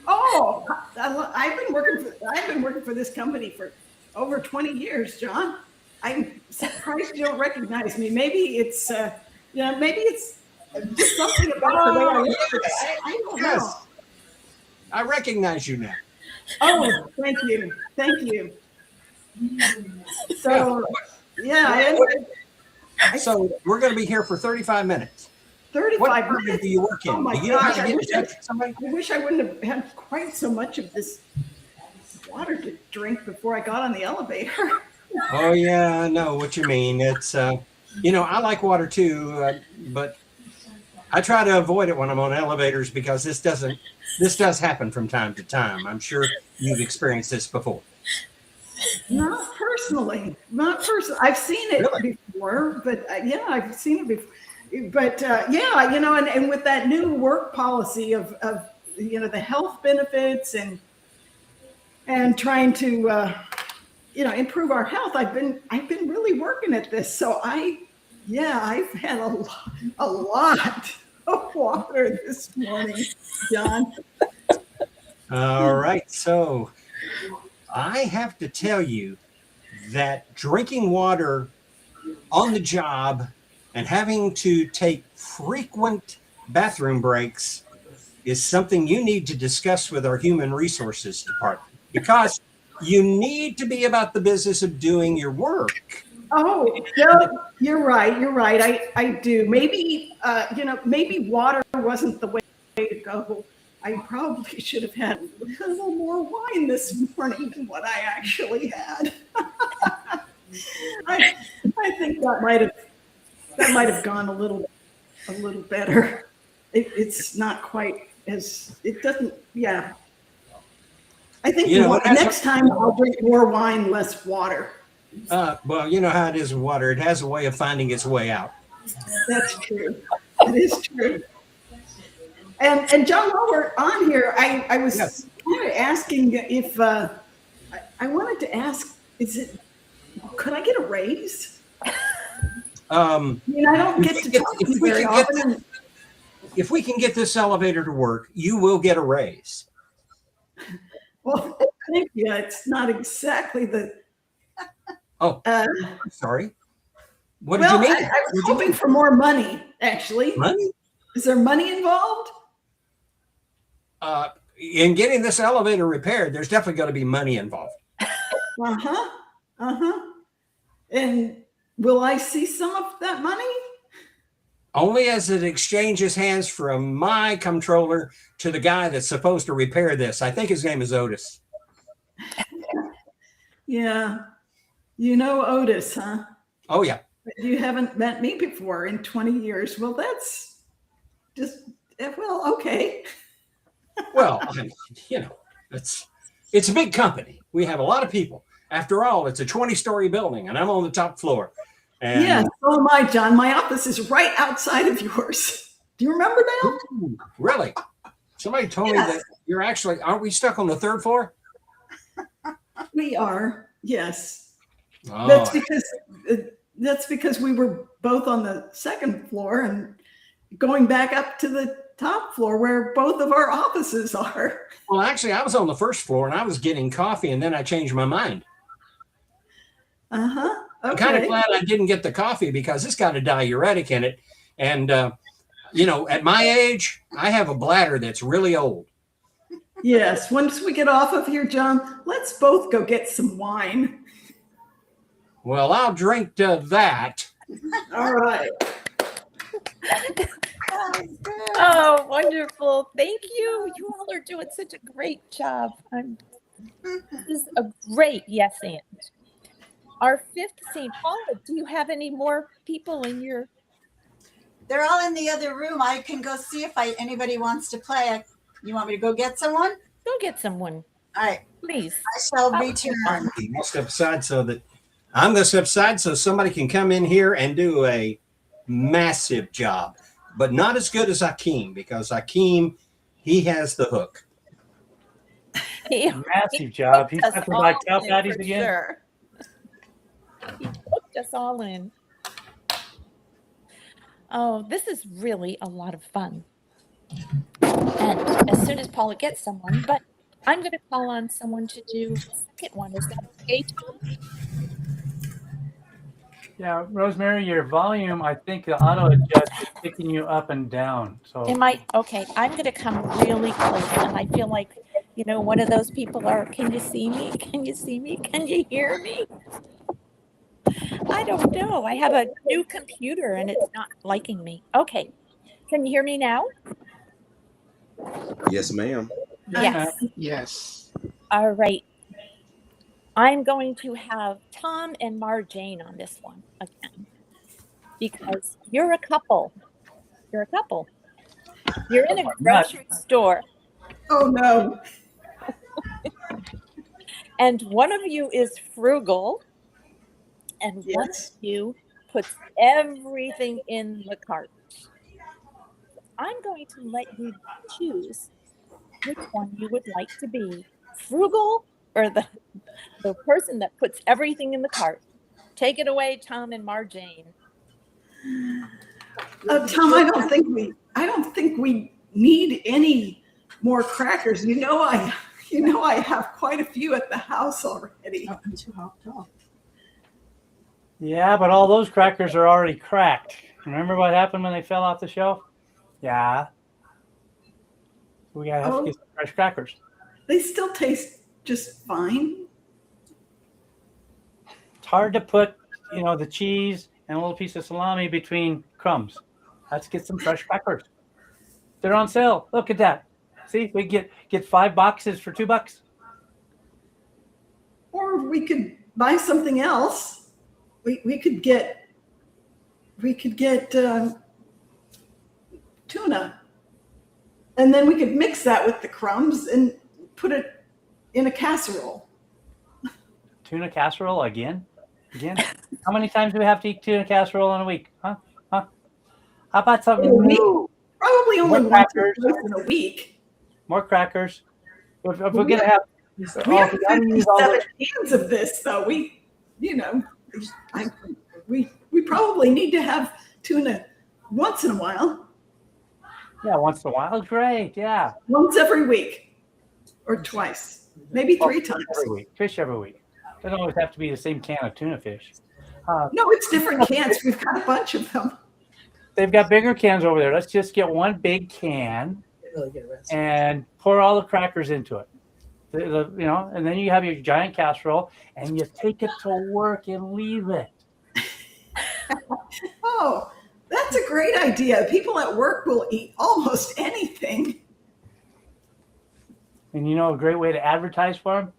Oh, I've been working for this company for over 20 years, John. I'm surprised you don't recognize me. Maybe it's maybe it's just something about the way I look. I don't know. I recognize you now. Oh, thank you. So, So we're going to be here for 35 minutes. 35 What minutes. department do you work in? Oh my Do you know gosh, how to I get wish in touch with somebody? I wish I wouldn't have had quite so much of this water to drink before I got on the elevator. Oh yeah, I know what you mean. It's I like water too, but I try to avoid it when I'm on elevators because this does happen from time to time. I'm sure you've experienced this before. Not personally. Not personally. I've seen it Really? before, but yeah, I've seen it before. But yeah, and with that new work policy of the health benefits and trying to improve our health, I've been really working at this. So I've had a lot of water this morning, John. All right. So I have to tell you that drinking water on the job and having to take frequent bathroom breaks is something you need to discuss with our human resources department, because you need to be about the business of doing your work. Oh, no, you're right. You're right. I do. Maybe, maybe water wasn't the way to go. I probably should have had a little more wine this morning than what I actually had. I think that might have gone a little better. It's not quite as, it doesn't, yeah. I think next time I'll drink more wine, less water. Well, you know how it is with water. It has a way of finding its way out. That's true. It is true. And John, while we're on here, I was kind of asking if I wanted to ask, could I get a raise? I mean, I don't get to talk to you very often. If we can get this elevator to work, you will get a raise. Well, thank you. It's not exactly the. Oh, I'm sorry. What did you mean? I was hoping for more money, actually. Money? Is there money involved? In getting this elevator repaired, there's definitely going to be money involved. And will I see some of that money? Only as it exchanges hands from my comptroller to the guy that's supposed to repair this. I think his name is Otis. Yeah. You know Otis, huh? Oh, yeah. But you haven't met me before in 20 years. Well, that's just, well, okay. Well, it's a big company. We have a lot of people. After all, it's a 20-story building, and I'm on the top floor. And yeah, so am I, John. My office is right outside of yours. Do you remember now? Ooh, really? Somebody told me that you're actually, aren't we stuck on the third floor? We are, yes. Oh. That's because we were both on the second floor and going back up to the top floor where both of our offices are. Well, actually, I was on the first floor and I was getting coffee, and then I changed my mind. Okay. I'm kind of glad I didn't get the coffee because it's got a diuretic in it. And, at my age, I have a bladder that's really old. Yes. Once we get off of here, John, let's both go get some wine. Well, I'll drink to that. All right. Oh, wonderful. Thank you. You all are doing such a great job. This is a great yes and. Our fifth St. Paula, do you have any more people in your? They're all in the other room. I can go see if anybody wants to play. You want me to go get someone? Go get someone. All right. Please. I shall return. I'll step aside I'm going to step aside so somebody can come in here and do a massive job, but not as good as Akeem, because Akeem, he has the hook. Massive job. He's talking about cow patties again. Sure. He hooked us all in. Oh, this is really a lot of fun. And as soon as Paula gets someone, but I'm going to call on someone to do the second one. Is that okay, Tom? Yeah, Rosemary, your volume, I think the auto adjust is picking you up and down. So Am I okay? I'm going to come really close, and I feel like, one of those people are, can you see me? Can you see me? Can you hear me? I don't know. I have a new computer, and it's not liking me. Okay. Can you hear me now? Yes, ma'am. Yes. Yes. All right. I'm going to have Tom and Marjane on this one again, because you're a couple. You're a couple. You're in a grocery store. Oh, no. And one of you is frugal, and one of Yes. you puts everything in the cart. I'm going to let you choose which one you would like to be, frugal or the person that puts everything in the cart. Take it away, Tom and Marjane. Tom, I don't think we need any more crackers. You know, I have quite a few at the house already. Oh, I'm too hopped off. Yeah, but all those crackers are already cracked. Remember what happened when they fell off the shelf? Yeah. We gotta have to get some fresh crackers. They still taste just fine. It's hard to put, the cheese and a little piece of salami between crumbs. Let's get some fresh crackers. They're on sale. Look at that. See, we get 5 boxes for $2. Or we could buy something else. We could get tuna, and then we could mix that with the crumbs and put it in a casserole. Tuna casserole again? Again? How many times do we have to eat tuna casserole in a week? Huh? How about something new? Probably only More once or crackers. twice in a week. More crackers. If we're gonna have, We oh, have we gotta use all 57 those- cans of this, though. We probably need to have tuna once in a while, yeah, once in a while. Great, yeah. once every week, or twice, maybe 3 times. Every week. Fish every week. Doesn't always have to be the same can of tuna fish. No, it's different cans. We've got a bunch of them. They've got bigger cans over there. Let's just get one big can and pour all the crackers into it. And then you have your giant casserole and you take it to work and leave it. Oh, that's a great idea. People at work will eat almost anything. And a great way to advertise for them?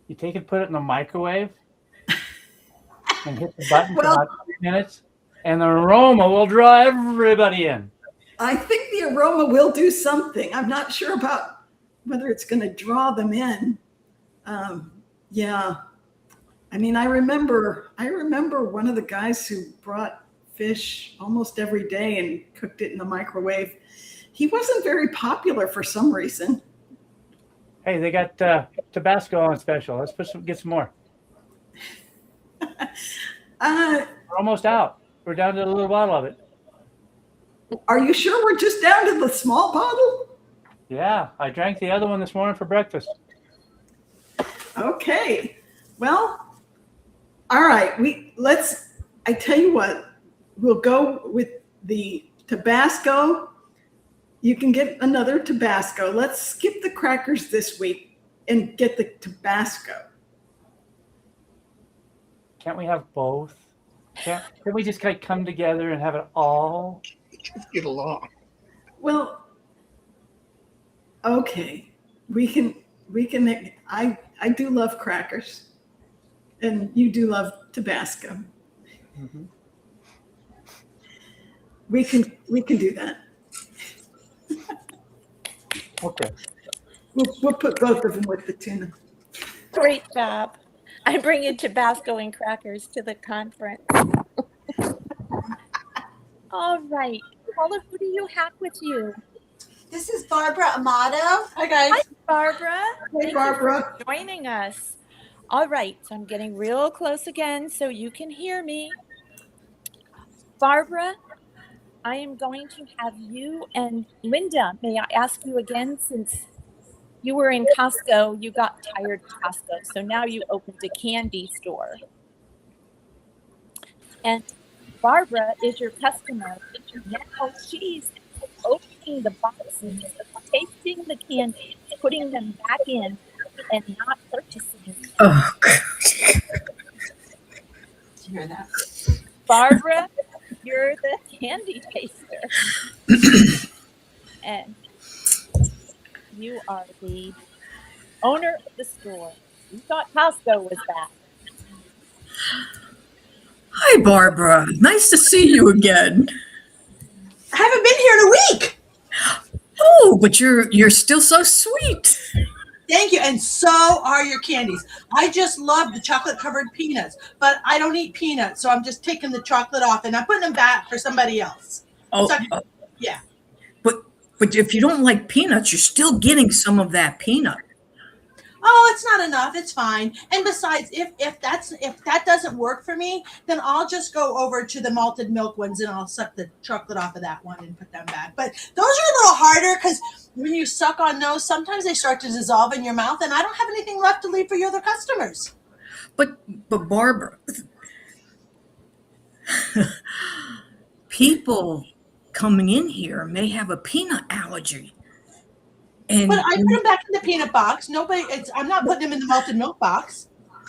You take it, put it in the microwave, and hit the button for about 3 minutes, and the aroma will draw everybody in. I think the aroma will do something. I'm not sure about whether it's going to draw them in. Yeah. I mean, I remember one of the guys who brought fish almost every day and cooked it in the microwave. He wasn't very popular for some reason. Hey, they got Tabasco on special. Let's get some more. We're almost out. We're down to a little bottle of it. Are you sure we're just down to the small bottle? Yeah, I drank the other one this morning for breakfast. Okay. Well, all right. I tell you what, we'll go with the Tabasco. You can get another Tabasco. Let's skip the crackers this week and get the Tabasco. Can't we have both? Can we just come together and have it all? Get along. Well, okay. We can I do love crackers. And you do love Tabasco. Mm-hmm. We can do that. Okay. We'll put both of them with the tuna. Great job. I'm bringing Tabasco and crackers to the conference. All right. Paula, who do you have with you? This is Barbara Amato. Hi, guys. Hi, Barbara. Hey, Barbara. Thank you for joining us. All right. So I'm getting real close again so you can hear me. Barbara, I am going to have you and Linda. May I ask you again, since you were in Costco, you got tired of Costco, so now you opened a candy store. And Barbara is your customer. Now she's opening the boxes, tasting the candy, putting them back in, and not purchasing. Oh, Did you hear that? Barbara, you're the candy taster. And you are the owner of the store. You thought Costco was back. hi, Barbara. Nice to see you again. I haven't been here in a week. Oh, but you're still so sweet. Thank you. And so are your candies. I just love the chocolate covered peanuts, but I don't eat peanuts. So I'm just taking the chocolate off and I'm putting them back for somebody else. Oh, So, yeah. but if you don't like peanuts, you're still getting some of that peanut. Oh, it's not enough. It's fine. And besides, if that doesn't work for me, then I'll just go over to the malted milk ones and I'll suck the chocolate off of that one and put them back. But those are a little harder because when you suck on those, sometimes they start to dissolve in your mouth, and I don't have anything left to leave for your other customers. But Barbara, people coming in here may have a peanut allergy. And But I put them back in the peanut box. I'm not putting them in the malted milk box.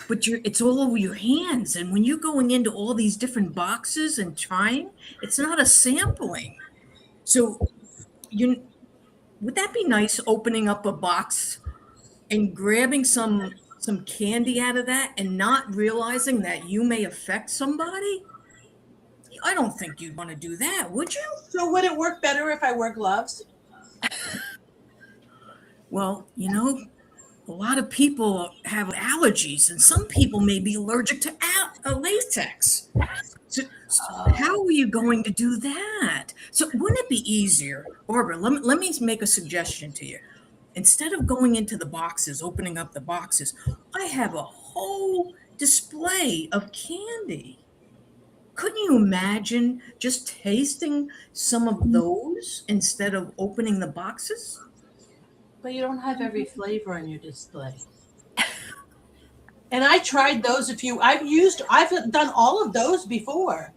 But it's all over your hands. And when you're going into all these different boxes and trying, it's not a sampling. So would that be nice, opening up a box and grabbing some candy out of that and not realizing that you may affect somebody? I don't think you'd want to do that, would you? So would it work better if I wear gloves? Well, a lot of people have allergies, and some people may be allergic to latex. So how are you going to do that? So wouldn't it be easier, Barbara? Let me make a suggestion to you. Instead of going into the boxes, opening up the boxes, I have a whole display of candy. Couldn't you imagine just tasting some of those instead of opening the boxes? But you don't have every flavor on your display. And I tried those I've done all of those before.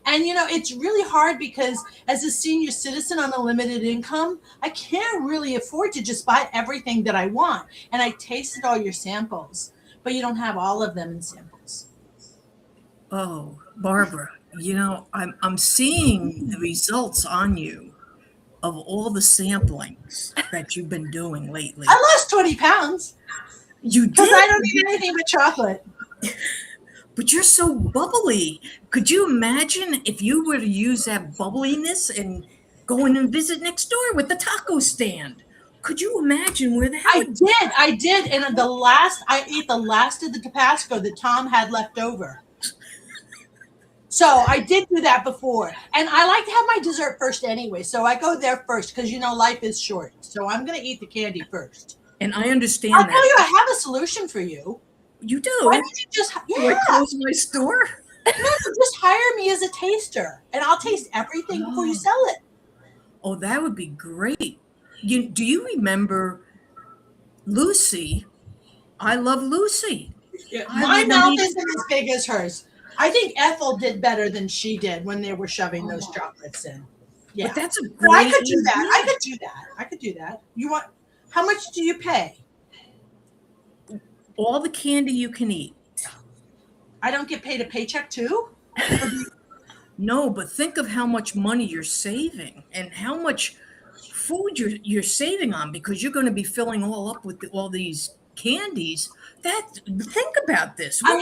And it's really hard because as a senior citizen on a limited income, I can't really afford to just buy everything that I want. And I tasted all your samples, but you don't have all of them in samples. Oh, Barbara, I'm seeing the results on you of all the samplings that you've been doing lately. I lost 20 pounds. You did? Because I don't eat anything but chocolate. But you're so bubbly. Could you imagine if you were to use that bubbliness and go in and visit next door with the taco stand? Could you imagine where that I did. And I ate the last of the Tabasco that Tom had left over. So I did do that before. And I like to have my dessert first anyway. So I go there first because, life is short. So I'm going to eat the candy first. And I understand I'll that. tell you, I have a solution for you. You do? Why don't you just close my store? No, just hire me as a taster. And I'll taste everything before you sell it. Oh, that would be great. Do you remember Lucy? I love Lucy. My mouth isn't as big as hers. I think Ethel did better than she did when they were shoving those chocolates in. Yeah, but that's a great. I could do that. I could do that. How much do you pay? All the candy you can eat. I don't get paid a paycheck too? No, but think of how much money you're saving and how much food you're saving on, because you're going to be filling all up with all these candies. Think about this. I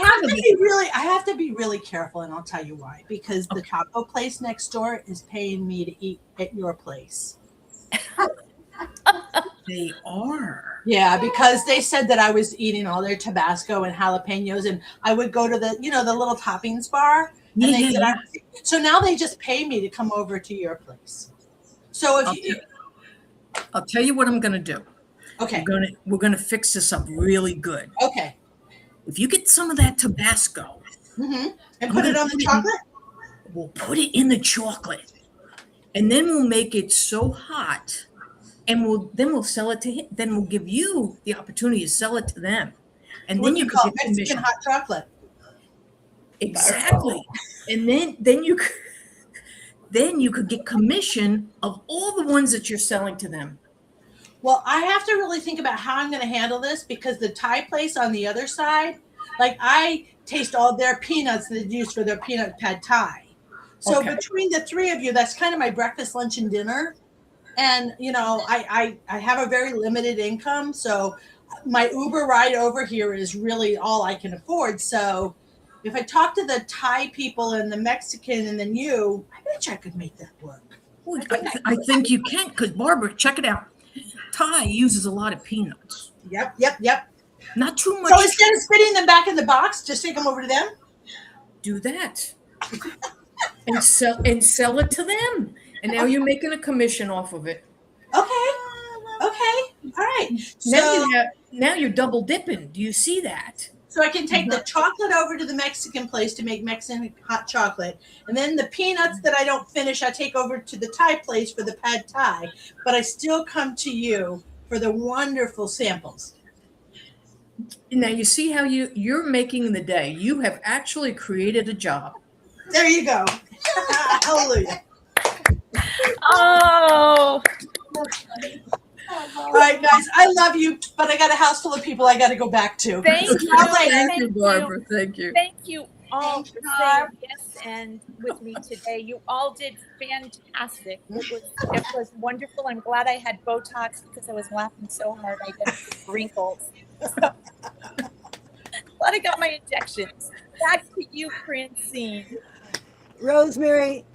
have to be really careful, and I'll tell you why. Because the taco place next door is paying me to eat at your place. They are. Yeah, because they said that I was eating all their Tabasco and jalapenos, and I would go to the little toppings bar. And so now they just pay me to come over to your place. So I'll tell you what I'm going to do. Okay. We're going to fix this up really good. Okay. If you get some of that Tabasco. And put it on the chocolate? We'll put it in the chocolate. And then we'll make it so hot. And we'll sell it to him. Then we'll give you the opportunity to sell it to them. And then you could get Mexican hot chocolate. Exactly. And then you could get commission of all the ones that you're selling to them. Well, I have to really think about how I'm going to handle this, because the Thai place on the other side, I taste all their peanuts that they use for their peanut pad Thai. So between the three of you, that's kind of my breakfast, lunch, and dinner. And, I have a very limited income. So my Uber ride over here is really all I can afford. So if I talk to the Thai people and the Mexican and then you, I bet you I could make that work. Well, I think you can, because Barbara, check it out. Ty uses a lot of peanuts. Yep. Not too much. So instead of spitting them back in the box, just take them over to them? Do that. and sell it to them. And now you're making a commission off of it. Okay. All right. Now you're double dipping. Do you see that? So I can take the chocolate over to the Mexican place to make Mexican hot chocolate. And then the peanuts that I don't finish, I take over to the Thai place for the pad Thai. But I still come to you for the wonderful samples. Now you see how you're making the day. You have actually created a job. There you go. Hallelujah. Oh. All right, guys, I love you, but I got a house full of people I got to go back to. Thank you. Thank you, Barbara. Thank you. Thank you all for saying yes and with me today. You all did fantastic. It was wonderful. I'm glad I had Botox because I was laughing so hard I got wrinkles. Glad I got my injections. Back to you, Francine. Rosemary,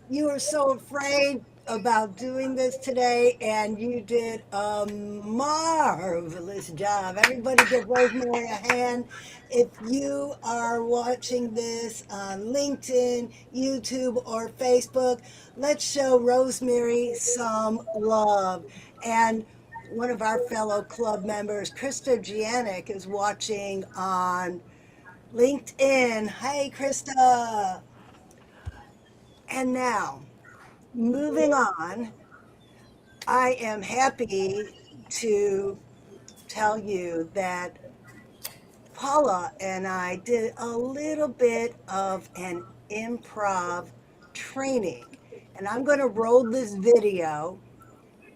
you were so afraid about doing this today, and you did a marvelous job. Everybody give Rosemary a hand. If you are watching this on LinkedIn, YouTube, or Facebook, let's show Rosemary some love. And one of our fellow club members, Krista Giannick, is watching on LinkedIn. Hey, Krista. And now, moving on, I am happy to tell you that Paula and I did a little bit of an improv training. And I'm going to roll this video.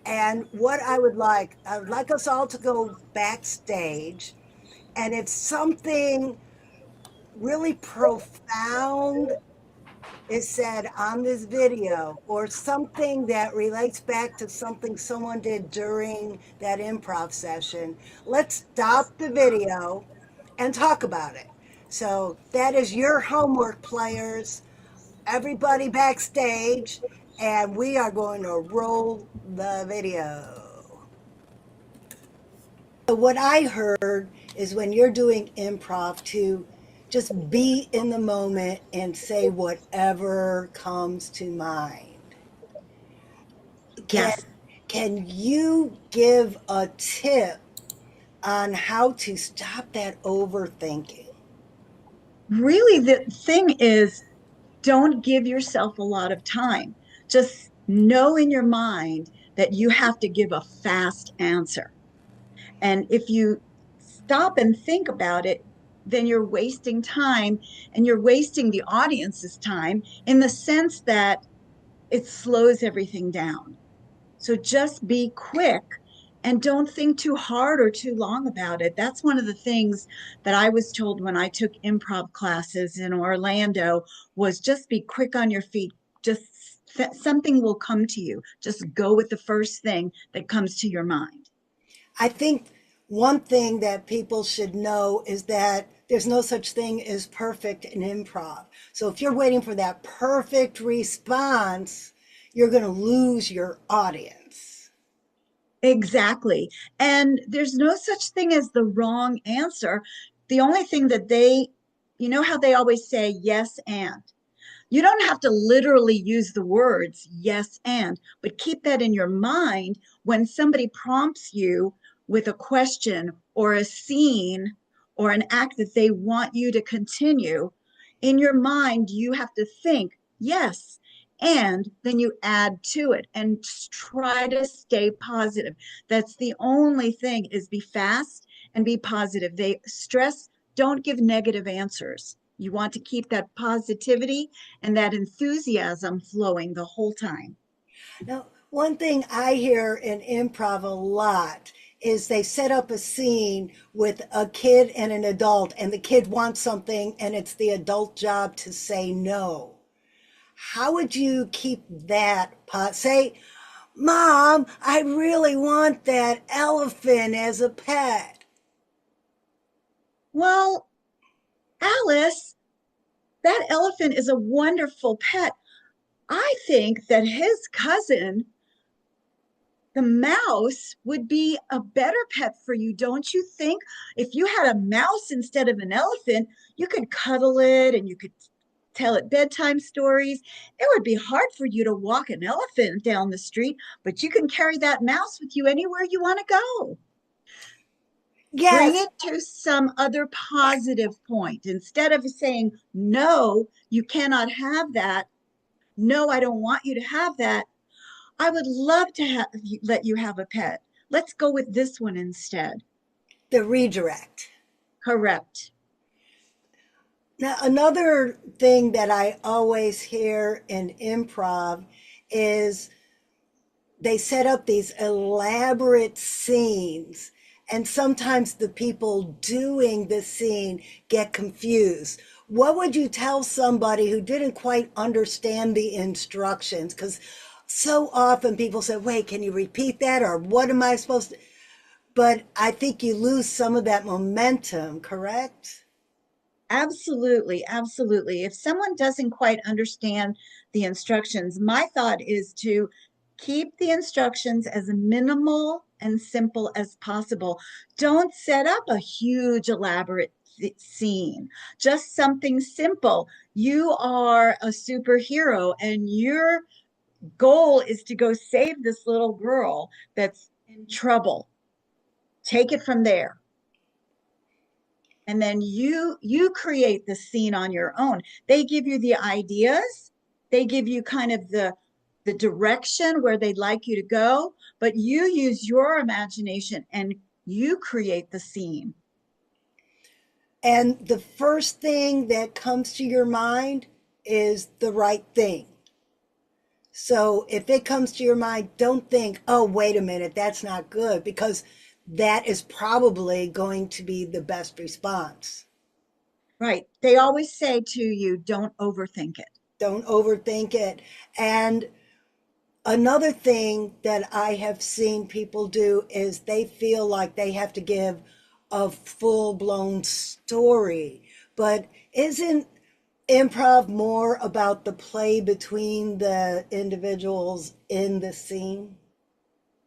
And what I would like us all to go backstage. And if something really profound is said on this video, or something that relates back to something someone did during that improv session, let's stop the video and talk about it. So that is your homework, players. Everybody backstage, and we are going to roll the video. What I heard is when you're doing improv to just be in the moment and say whatever comes to mind. Yes. Can you give a tip on how to stop that overthinking? Really, the thing is, don't give yourself a lot of time. Just know in your mind that you have to give a fast answer. And if you stop and think about it, then you're wasting time, and you're wasting the audience's time in the sense that it slows everything down. So just be quick and don't think too hard or too long about it. That's one of the things that I was told when I took improv classes in Orlando, was just be quick on your feet. Just something will come to you. Just go with the first thing that comes to your mind. I think one thing that people should know is that there's no such thing as perfect in improv. So if you're waiting for that perfect response, you're going to lose your audience. Exactly. And there's no such thing as the wrong answer. The only thing that you know how they always say yes and. You don't have to literally use the words yes and, but keep that in your mind when somebody prompts you with a question or a scene or an act that they want you to continue. In your mind, you have to think yes, and then you add to it and try to stay positive. That's the only thing, is be fast and be positive. They stress, don't give negative answers. You want to keep that positivity and that enthusiasm flowing the whole time. Now, one thing I hear in improv a lot is they set up a scene with a kid and an adult, and the kid wants something, and it's the adult job to say no. How would you keep that? Say, Mom, I really want that elephant as a pet. Well, Alice, that elephant is a wonderful pet. I think that his cousin The mouse would be a better pet for you, don't you think? If you had a mouse instead of an elephant, you could cuddle it and you could tell it bedtime stories. It would be hard for you to walk an elephant down the street, but you can carry that mouse with you anywhere you want to go. Bring Yes, it to some other positive point. Instead of saying, no, you cannot have that. No, I don't want you to have that. I would love to let you have a pet. Let's go with this one instead. the redirect. Correct. Now, another thing that I always hear in improv is they set up these elaborate scenes, and sometimes the people doing the scene get confused. What would you tell somebody who didn't quite understand the instructions? Because so often people say, wait, can you repeat that? Or what am I supposed to? But I think you lose some of that momentum, correct? Absolutely. Absolutely. If someone doesn't quite understand the instructions, my thought is to keep the instructions as minimal and simple as possible. Don't set up a huge, elaborate scene, just something simple. You are a superhero and your goal is to go save this little girl that's in trouble. Take it from there. And then you create the scene on your own. They give you the ideas, they give you kind of the direction where they'd like you to go, but you use your imagination and you create the scene. And the first thing that comes to your mind is the right thing. So if it comes to your mind, don't think, oh, wait a minute, that's not good, because that is probably going to be the best response. Right. They always say to you, don't overthink it. Don't overthink it. And another thing that I have seen people do is they feel like they have to give a full-blown story. But isn't improv more about the play between the individuals in the scene?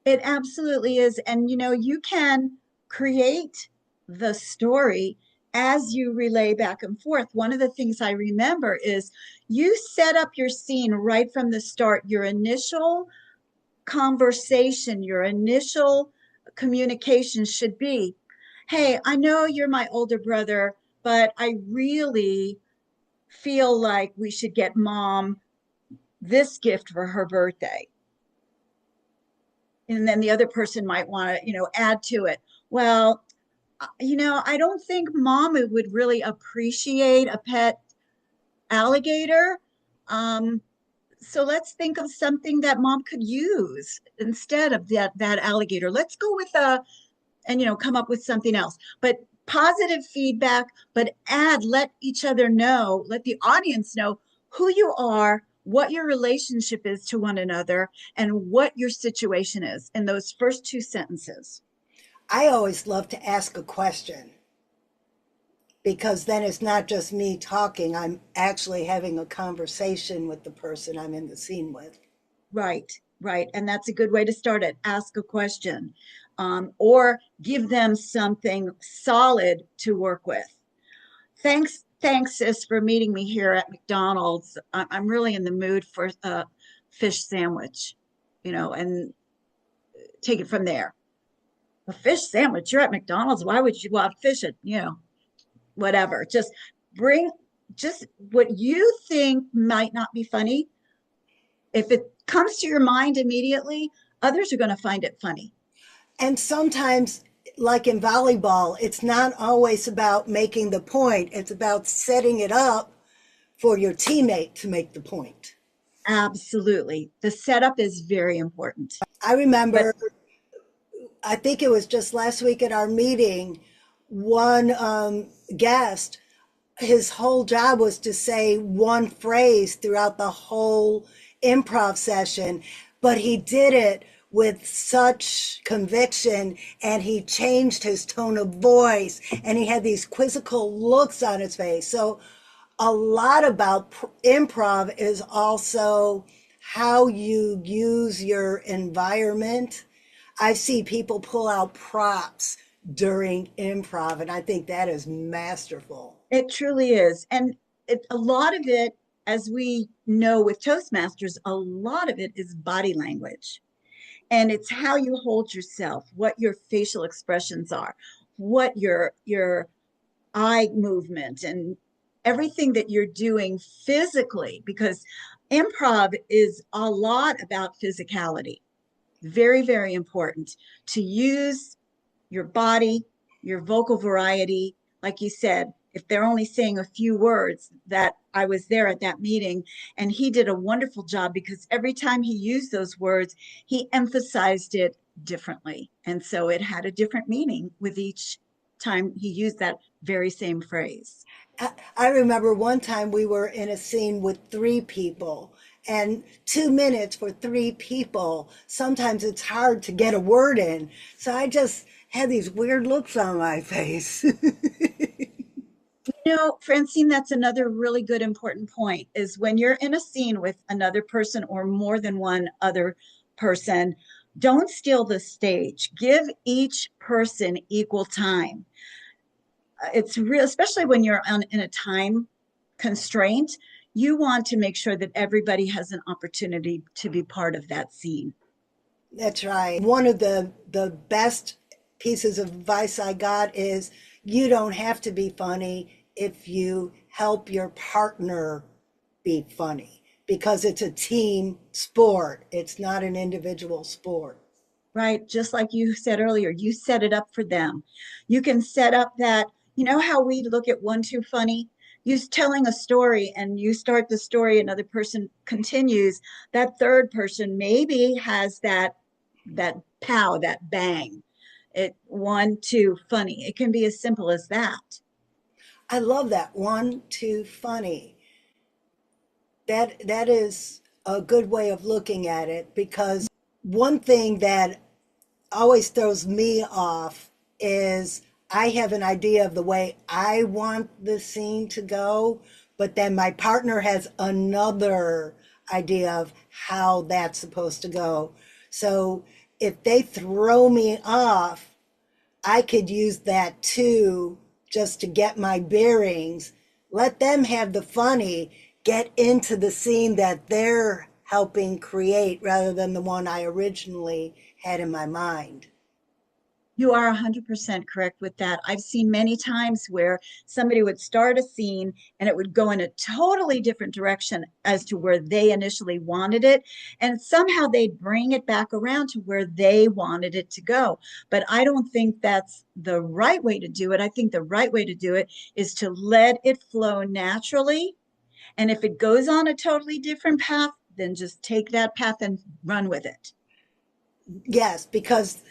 It absolutely is. And you can create the story as you relay back and forth. One of the things I remember is you set up your scene right from the start. Your initial conversation, your initial communication should be, hey, I know you're my older brother, but I really feel like we should get mom this gift for her birthday. And then the other person might want to, add to it. Well, I don't think mom would really appreciate a pet alligator. So let's think of something that mom could use instead of that alligator. Let's go with and come up with something else. But positive feedback, but let each other know, let the audience know who you are, what your relationship is to one another, and what your situation is in those first two sentences. I always love to ask a question, because then it's not just me talking, I'm actually having a conversation with the person I'm in the scene with. Right, right. And that's a good way to start it. Ask a question, or give them something solid to work with. Thanks, sis, for meeting me here at McDonald's. I'm really in the mood for a fish sandwich, and take it from there. A fish sandwich? You're at McDonald's. Why would you want fish it? Whatever. Just what you think might not be funny. If it comes to your mind immediately, others are going to find it funny. And sometimes, like in volleyball, it's not always about making the point, it's about setting it up for your teammate to make the point. Absolutely. The setup is very important. I remember, I think it was just last week at our meeting, one guest, his whole job was to say one phrase throughout the whole improv session, but he did it with such conviction, and he changed his tone of voice, and he had these quizzical looks on his face. So a lot about improv is also how you use your environment I see people pull out props during improv, and I think that is masterful. It truly is. And a lot of it, as we know with Toastmasters, a lot of it is body language. And it's how you hold yourself, what your facial expressions are, what your eye movement and everything that you're doing physically, because improv is a lot about physicality. Very, very important to use your body, your vocal variety. Like you said, if they're only saying a few words, that I was there at that meeting and he did a wonderful job because every time he used those words, he emphasized it differently. And so it had a different meaning with each time he used that very same phrase. I remember one time we were in a scene with 3 people, and 2 minutes for 3 people, sometimes it's hard to get a word in. So I just had these weird looks on my face. You know, Francine, that's another really good important point is when you're in a scene with another person or more than one other person, don't steal the stage. Give each person equal time. It's real, especially when you're in a time constraint. You want to make sure that everybody has an opportunity to be part of that scene. That's right. One of the best pieces of advice I got is you don't have to be funny if you help your partner be funny, because it's a team sport. It's not an individual sport. Right? Just like you said earlier, you set it up for them. You can set up that, you know how we look at one too funny? You telling a story and you start the story, another person continues. That third person maybe has that pow, that bang. It one too funny. It can be as simple as that. I love that. One too funny. That is a good way of looking at it, because one thing that always throws me off is I have an idea of the way I want the scene to go, but then my partner has another idea of how that's supposed to go. So if they throw me off, I could use that too, just to get my bearings. Let them have the funny, get into the scene that they're helping create rather than the one I originally had in my mind. You are 100% correct with that. I've seen many times where somebody would start a scene and it would go in a totally different direction as to where they initially wanted it. And somehow they'd bring it back around to where they wanted it to go. But I don't think that's the right way to do it. I think the right way to do it is to let it flow naturally. And if it goes on a totally different path, then just take that path and run with it. Yes, because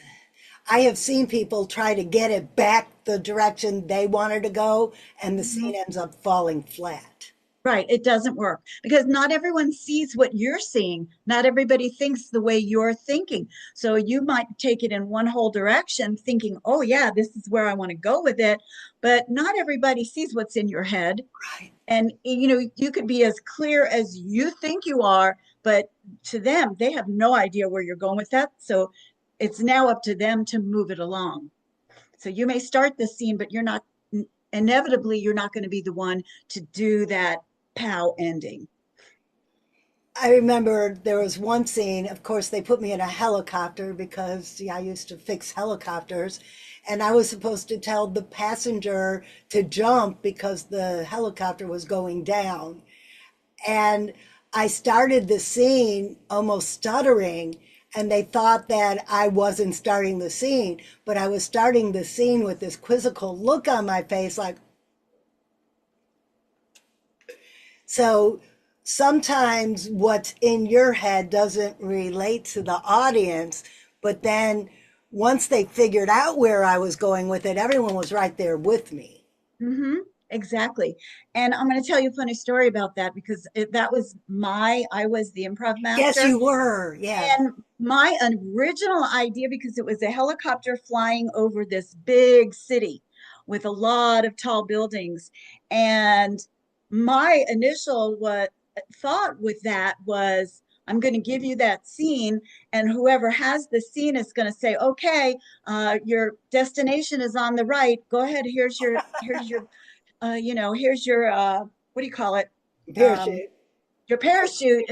I have seen people try to get it back the direction they wanted to go, and the scene ends up falling flat. Right. It doesn't work because not everyone sees what you're seeing. Not everybody thinks the way you're thinking. So you might take it in one whole direction thinking, oh, yeah, this is where I want to go with it. But not everybody sees what's in your head. Right. And, you know, you could be as clear as you think you are, but to them, they have no idea where you're going with that. So it's now up to them to move it along. So you may start the scene, but you're not, inevitably, you're not going to be the one to do that pow ending. I remember there was one scene, of course, they put me in a helicopter because I used to fix helicopters. And I was supposed to tell the passenger to jump because the helicopter was going down. And I started the scene almost stuttering, and they thought that I wasn't starting the scene, but I was starting the scene with this quizzical look on my face, like, so sometimes what's in your head doesn't relate to the audience, but then once they figured out where I was going with it, everyone was right there with me. Mm-hmm. Exactly. And I'm going to tell you a funny story about that because that was I was the improv master. Yes, you were. Yeah. And my original idea, because it was a helicopter flying over this big city with a lot of tall buildings. And my initial thought with that was I'm going to give you that scene, and whoever has the scene is going to say, okay, your destination is on the right. Go ahead. Here's your, here's your, what do you call it? Parachute. Your parachute.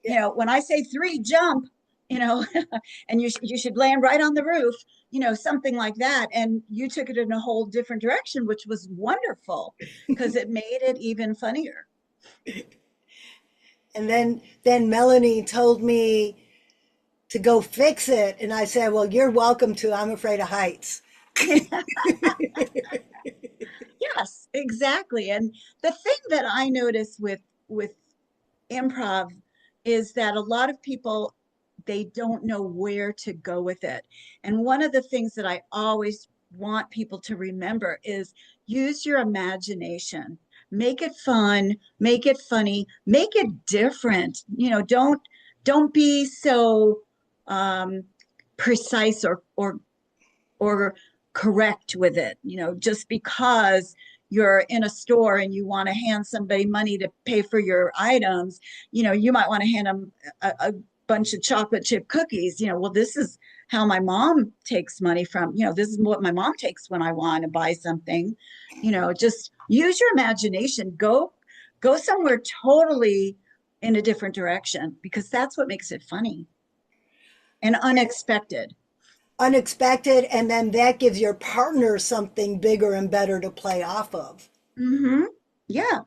Yeah. When I say 3, jump, and you should land right on the roof, something like that. And you took it in a whole different direction, which was wonderful because it made it even funnier. And then Melanie told me to go fix it, and I said, "Well, you're welcome to. I'm afraid of heights." Yes, exactly. And the thing that I notice with improv is that a lot of people, they don't know where to go with it. And one of the things that I always want people to remember is use your imagination. Make it fun, make it funny, make it different. Don't be so precise or correct with it, just because you're in a store and you want to hand somebody money to pay for your items, you might want to hand them a bunch of chocolate chip cookies. Well, this is how my mom takes money from, this is what my mom takes when I want to buy something. Just use your imagination. Go somewhere totally in a different direction, because that's what makes it funny and unexpected. Unexpected, and then that gives your partner something bigger and better to play off of. Mm-hmm. Yeah.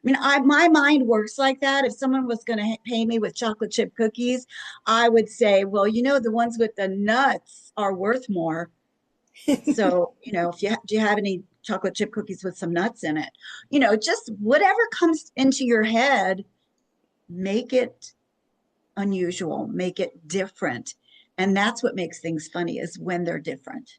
My mind works like that. If someone was going to pay me with chocolate chip cookies, I would say, well, the ones with the nuts are worth more. So, if do you have any chocolate chip cookies with some nuts in it? Just whatever comes into your head, make it unusual, make it different. And that's what makes things funny, is when they're different.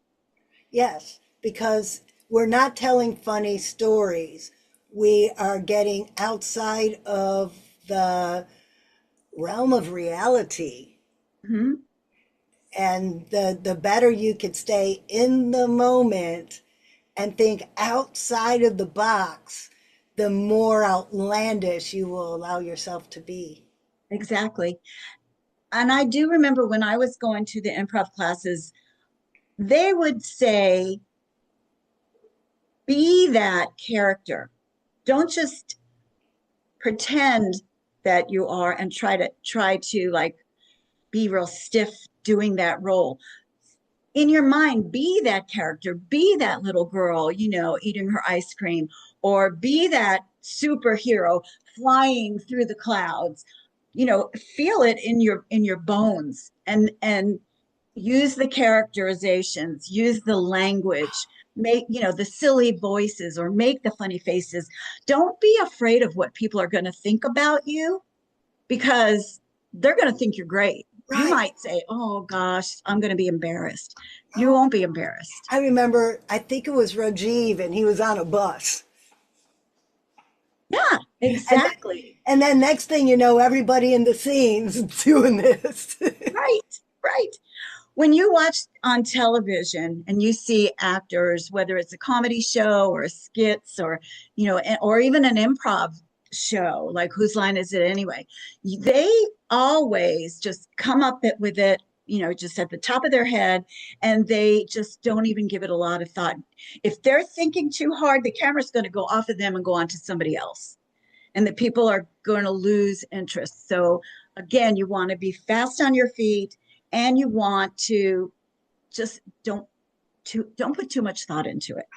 Yes, because we're not telling funny stories. We are getting outside of the realm of reality. Mm-hmm. And the better you could stay in the moment and think outside of the box, the more outlandish you will allow yourself to be. Exactly. And I do remember when I was going to the improv classes, they would say, be that character. Don't just pretend that you are and try to like be real stiff doing that role. In your mind, be that character, be that little girl, eating her ice cream, or be that superhero flying through the clouds. Feel it in your bones, and use the characterizations, use the language, make the silly voices or make the funny faces. Don't be afraid of what people are going to think about you, because they're going to think you're great. You might say, oh gosh, I'm going to be embarrassed. You won't be embarrassed. I remember, I think it was Rajiv, and he was on a bus. Yeah, exactly. And then next thing you know, everybody in the scene's doing this. Right. When you watch on television and you see actors, whether it's a comedy show or a skits or even an improv show, like Whose Line Is It Anyway? They always just come up with it, just at the top of their head, and they just don't even give it a lot of thought. If they're thinking too hard, the camera's going to go off of them and go on to somebody else, and the people are going to lose interest. So again, you want to be fast on your feet, and you want to just don't put too much thought into it.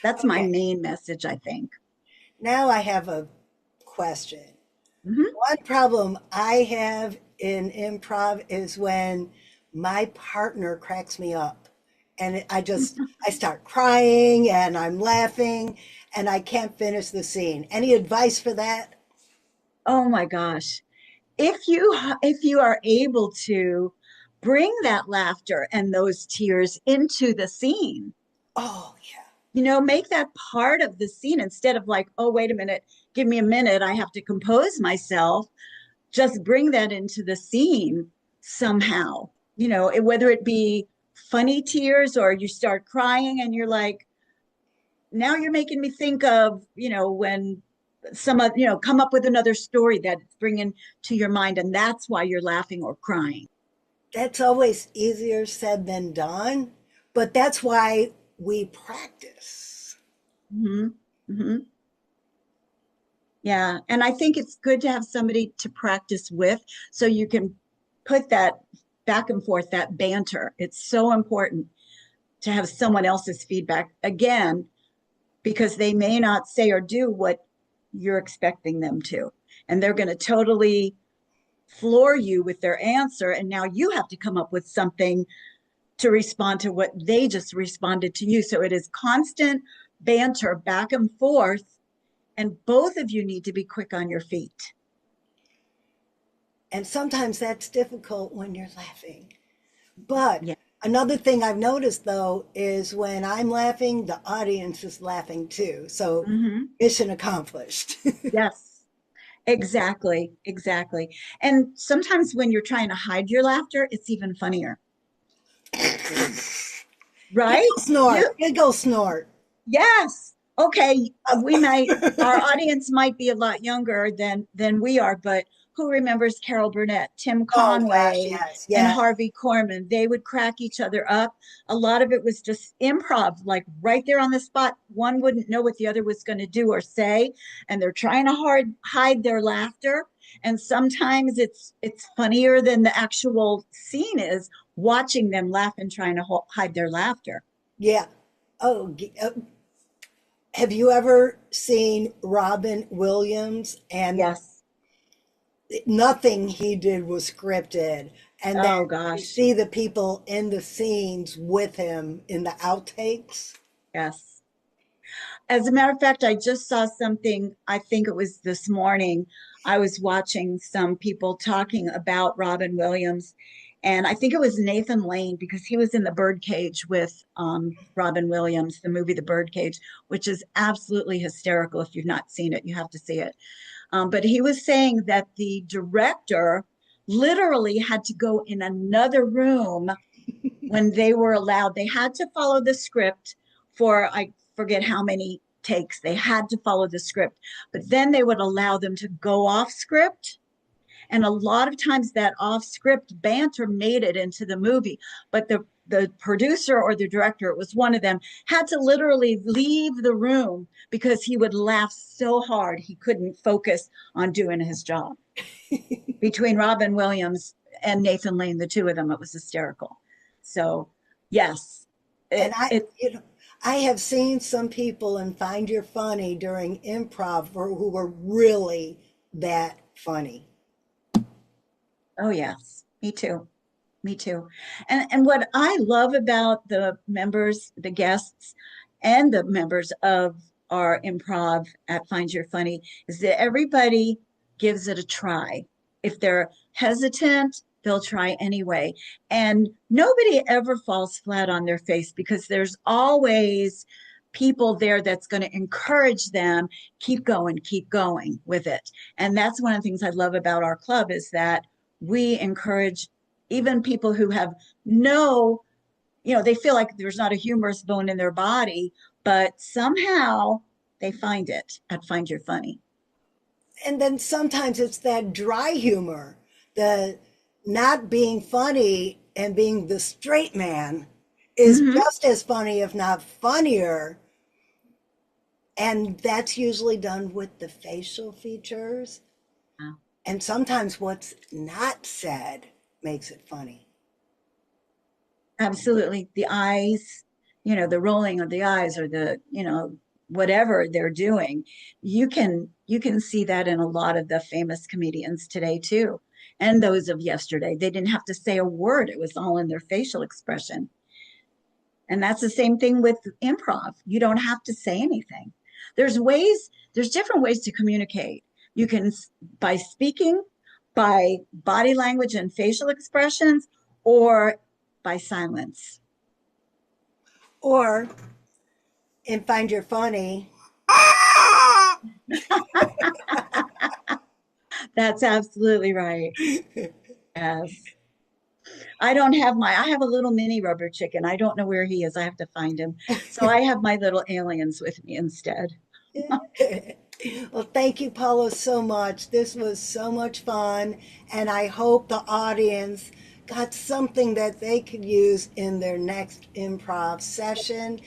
That's my main message, I think. Now I have a question. Mm-hmm. One problem I have in improv is when my partner cracks me up, and I start crying and I'm laughing and I can't finish the scene. Any advice for that? Oh my gosh. If you are able to bring that laughter and those tears into the scene. Oh, yeah. Make that part of the scene, instead of like, oh, wait a minute, give me a minute, I have to compose myself. Just bring that into the scene somehow, whether it be funny tears or you start crying and you're like, now you're making me think of, when some of, come up with another story that's bringing to your mind, and that's why you're laughing or crying. That's always easier said than done, but that's why we practice. Mm-hmm. Mm-hmm. Yeah, and I think it's good to have somebody to practice with so you can put that back and forth, that banter. It's so important to have someone else's feedback again, because they may not say or do what you're expecting them to. And they're going to totally floor you with their answer. And now you have to come up with something to respond to what they just responded to you. So it is constant banter back and forth. And both of you need to be quick on your feet. And sometimes that's difficult when you're laughing. But Yeah. another thing I've noticed, though, is when I'm laughing, the audience is laughing too. So mission accomplished. Yes, exactly. Exactly. And sometimes when you're trying to hide your laughter, it's even funnier. Right? Giggle snort. Giggle snort. Yes. Okay. Our audience might be a lot younger than we are, but who remembers Carol Burnett, Tim Oh, gosh, Conway, yes, and yes. Harvey Korman? They would crack each other up. A lot of it was just improv, like right there on the spot. One wouldn't know what the other was going to do or say, and they're trying to hide their laughter. And sometimes it's funnier than the actual scene is, watching them laugh and trying to hide their laughter. Yeah. Oh, have you ever seen Robin Williams? And Yes. nothing he did was scripted. And then Oh gosh. you see the people in the scenes with him in the outtakes. Yes. As a matter of fact, I just saw something, I think it was this morning. I was watching some people talking about Robin Williams, and I think it was Nathan Lane, because he was in The Birdcage with Robin Williams, the movie The Birdcage, which is absolutely hysterical. If you've not seen it, you have to see it. But he was saying that the director literally had to go in another room when they were allowed. They had to follow the script for, I forget how many takes. They had to follow the script, but then they would allow them to go off script. And a lot of times that off script banter made it into the movie, but the producer or the director, it was one of them, had to literally leave the room because he would laugh so hard he couldn't focus on doing his job. Between Robin Williams and Nathan Lane, the two of them, it was hysterical. So yes. And I have seen some people in Find Your Funny during improv who were really that funny. Oh yes, me too. Me too. And what I love about the members, the guests, and the members of our improv at Find Your Funny is that everybody gives it a try. If they're hesitant, they'll try anyway. And nobody ever falls flat on their face, because there's always people there that's going to encourage them, keep going with it. And that's one of the things I love about our club, is that we encourage even people who have they feel like there's not a humorous bone in their body, but somehow they find it at Find Your Funny. And then sometimes it's that dry humor, the not being funny and being the straight man is just as funny, if not funnier. And that's usually done with the facial features. Wow. And sometimes what's not said makes it funny. Absolutely. The eyes, the rolling of the eyes, or the, whatever they're doing. You can see that in a lot of the famous comedians today too. And those of yesterday. They didn't have to say a word. It was all in their facial expression. And that's the same thing with improv. You don't have to say anything. There's different ways to communicate. You can, by speaking, by body language and facial expressions, or by silence. Or in Find Your Funny. That's absolutely right. Yes. I have a little mini rubber chicken. I don't know where he is. I have to find him. So I have my little aliens with me instead. Well, thank you, Paulo, so much. This was so much fun, and I hope the audience got something that they could use in their next improv session.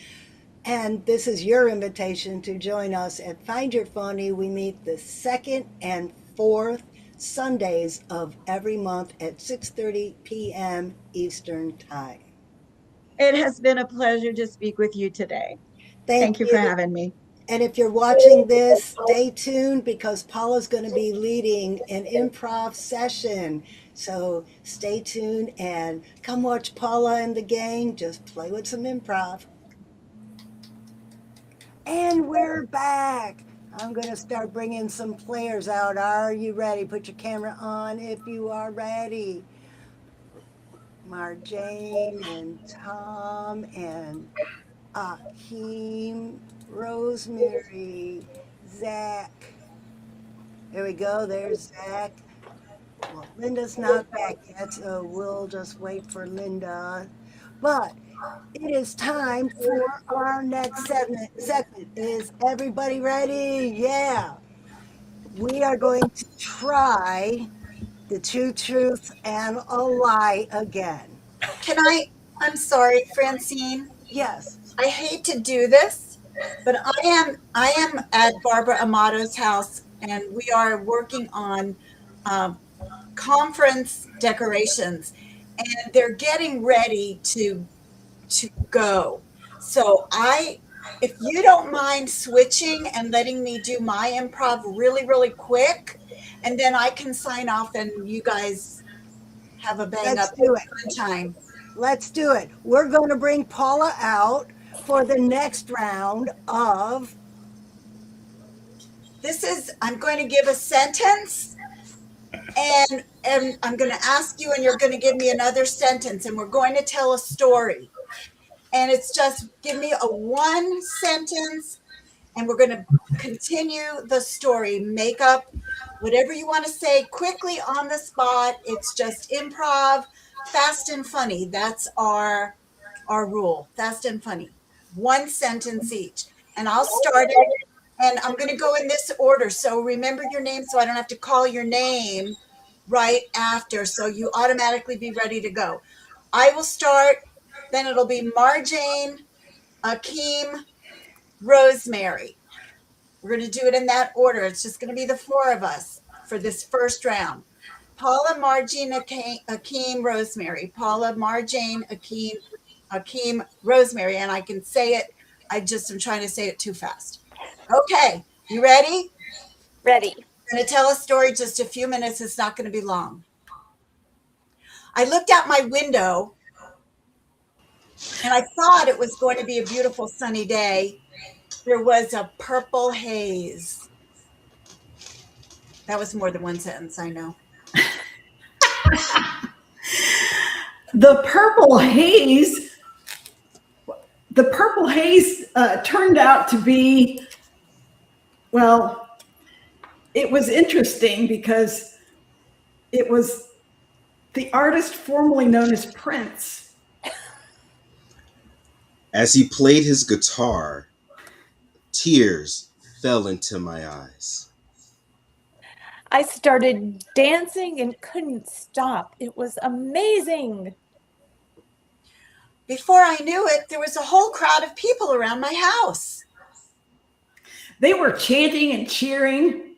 And this is your invitation to join us at Find Your Funny. We meet the second and fourth Sundays of every month at 6:30 p.m. Eastern Time. It has been a pleasure to speak with you today. Thank Thank you for you. having me. And if you're watching this, stay tuned because Paula's going to be leading an improv session. So stay tuned and come watch Paula and the gang just play with some improv. And we're back. I'm going to start bringing some players out. Are you ready? Put your camera on if you are ready. Marjane and Tom and Akeem, Rosemary, Zach. There we go. There's Zach. Well, Linda's not back yet, so we'll just wait for Linda. But it is time for our next segment. Is everybody ready? Yeah. We are going to try the two truths and a lie again. I'm sorry, Francine. Yes. I hate to do this, but I am at Barbara Amato's house, and we are working on conference decorations, and they're getting ready to go. So if you don't mind switching and letting me do my improv really, really quick, and then I can sign off and you guys have a bang Let's up do it. sunshine. Let's do it. We're going to bring Paula out for the next round of. I'm going to give a sentence, and I'm going to ask you, and you're going to give me another sentence, and we're going to tell a story. And it's just give me a one sentence, and we're going to continue the story. Make up whatever you want to say quickly on the spot. It's just improv, fast and funny. That's our rule. Fast and funny. One sentence each. And I'll start it. And I'm going to go in this order. So remember your name so I don't have to call your name right after. So you automatically be ready to go. I will start. Then it'll be Marjane, Akeem, Rosemary. We're going to do it in that order. It's just going to be the four of us for this first round. Paula, Marjane, Akeem, Rosemary. Paula, Marjane, Akeem, Rosemary. And I can say it. I just am trying to say it too fast. Okay. You ready? Ready. I'm going to tell a story just a few minutes. It's not going to be long. I looked out my window and I thought it was going to be a beautiful sunny day. There was a purple haze. That was more than one sentence, I know. The purple haze turned out to be, well, it was interesting because it was the artist formerly known as Prince. As he played his guitar, tears fell into my eyes. I started dancing and couldn't stop. It was amazing. Before I knew it, there was a whole crowd of people around my house. They were chanting and cheering.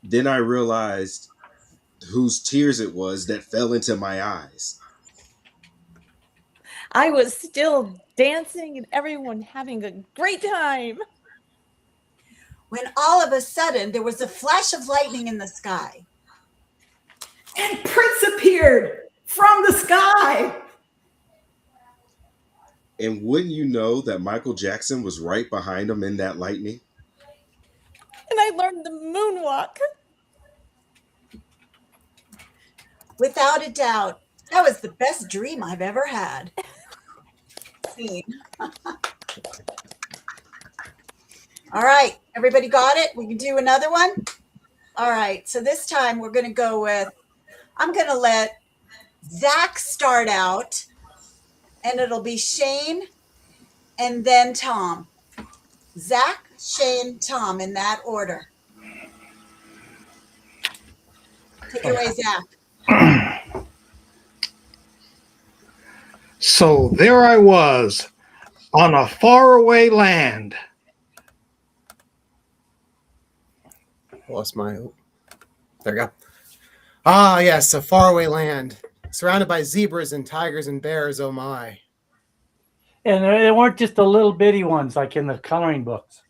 Then I realized whose tears it was that fell into my eyes. I was still dancing and everyone having a great time. When all of a sudden there was a flash of lightning in the sky. And Prince appeared from the sky. And wouldn't you know that Michael Jackson was right behind him in that lightning? And I learned the moonwalk. Without a doubt, that was the best dream I've ever had. All right, everybody got it? We can do another one? All right, so this time we're going to go with, I'm going to let Zach start out, and it'll be Shane and then Tom. Zach, Shane, Tom, in that order. Take it away, Zach. So there I was on a faraway land. Lost my. There we go. Ah, yes, a faraway land, surrounded by zebras and tigers and bears. Oh my! And they weren't just the little bitty ones like in the coloring books.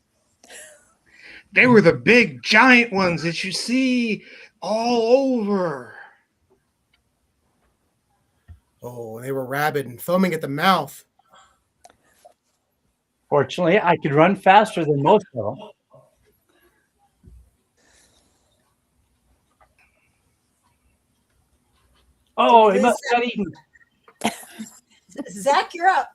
They were the big giant ones that you see all over. Oh, they were rabid and foaming at the mouth. Fortunately, I could run faster than most of them. Oh, he must have got eaten. Zach, you're up.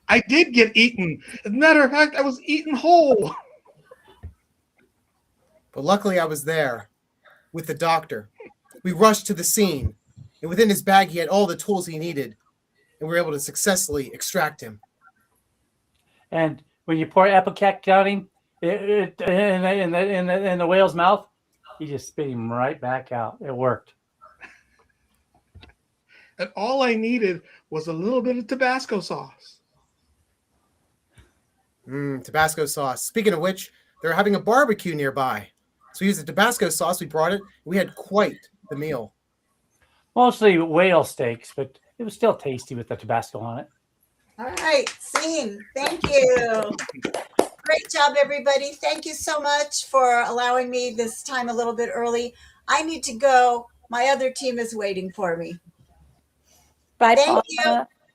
I did get eaten. As a matter of fact, I was eaten whole. But luckily, I was there with the doctor. We rushed to the scene, and within his bag, he had all the tools he needed, and we were able to successfully extract him. And when you pour Epicac down him in the whale's mouth, you just spit him right back out. It worked. And all I needed was a little bit of Tabasco sauce. Tabasco sauce. Speaking of which, they're having a barbecue nearby. So we used the Tabasco sauce, we brought it. We had quite the meal. Mostly whale steaks, but it was still tasty with the Tabasco on it. All right, scene. Thank you. Great job, everybody. Thank you so much for allowing me this time a little bit early. I need to go. My other team is waiting for me. Bye, Thank Paula.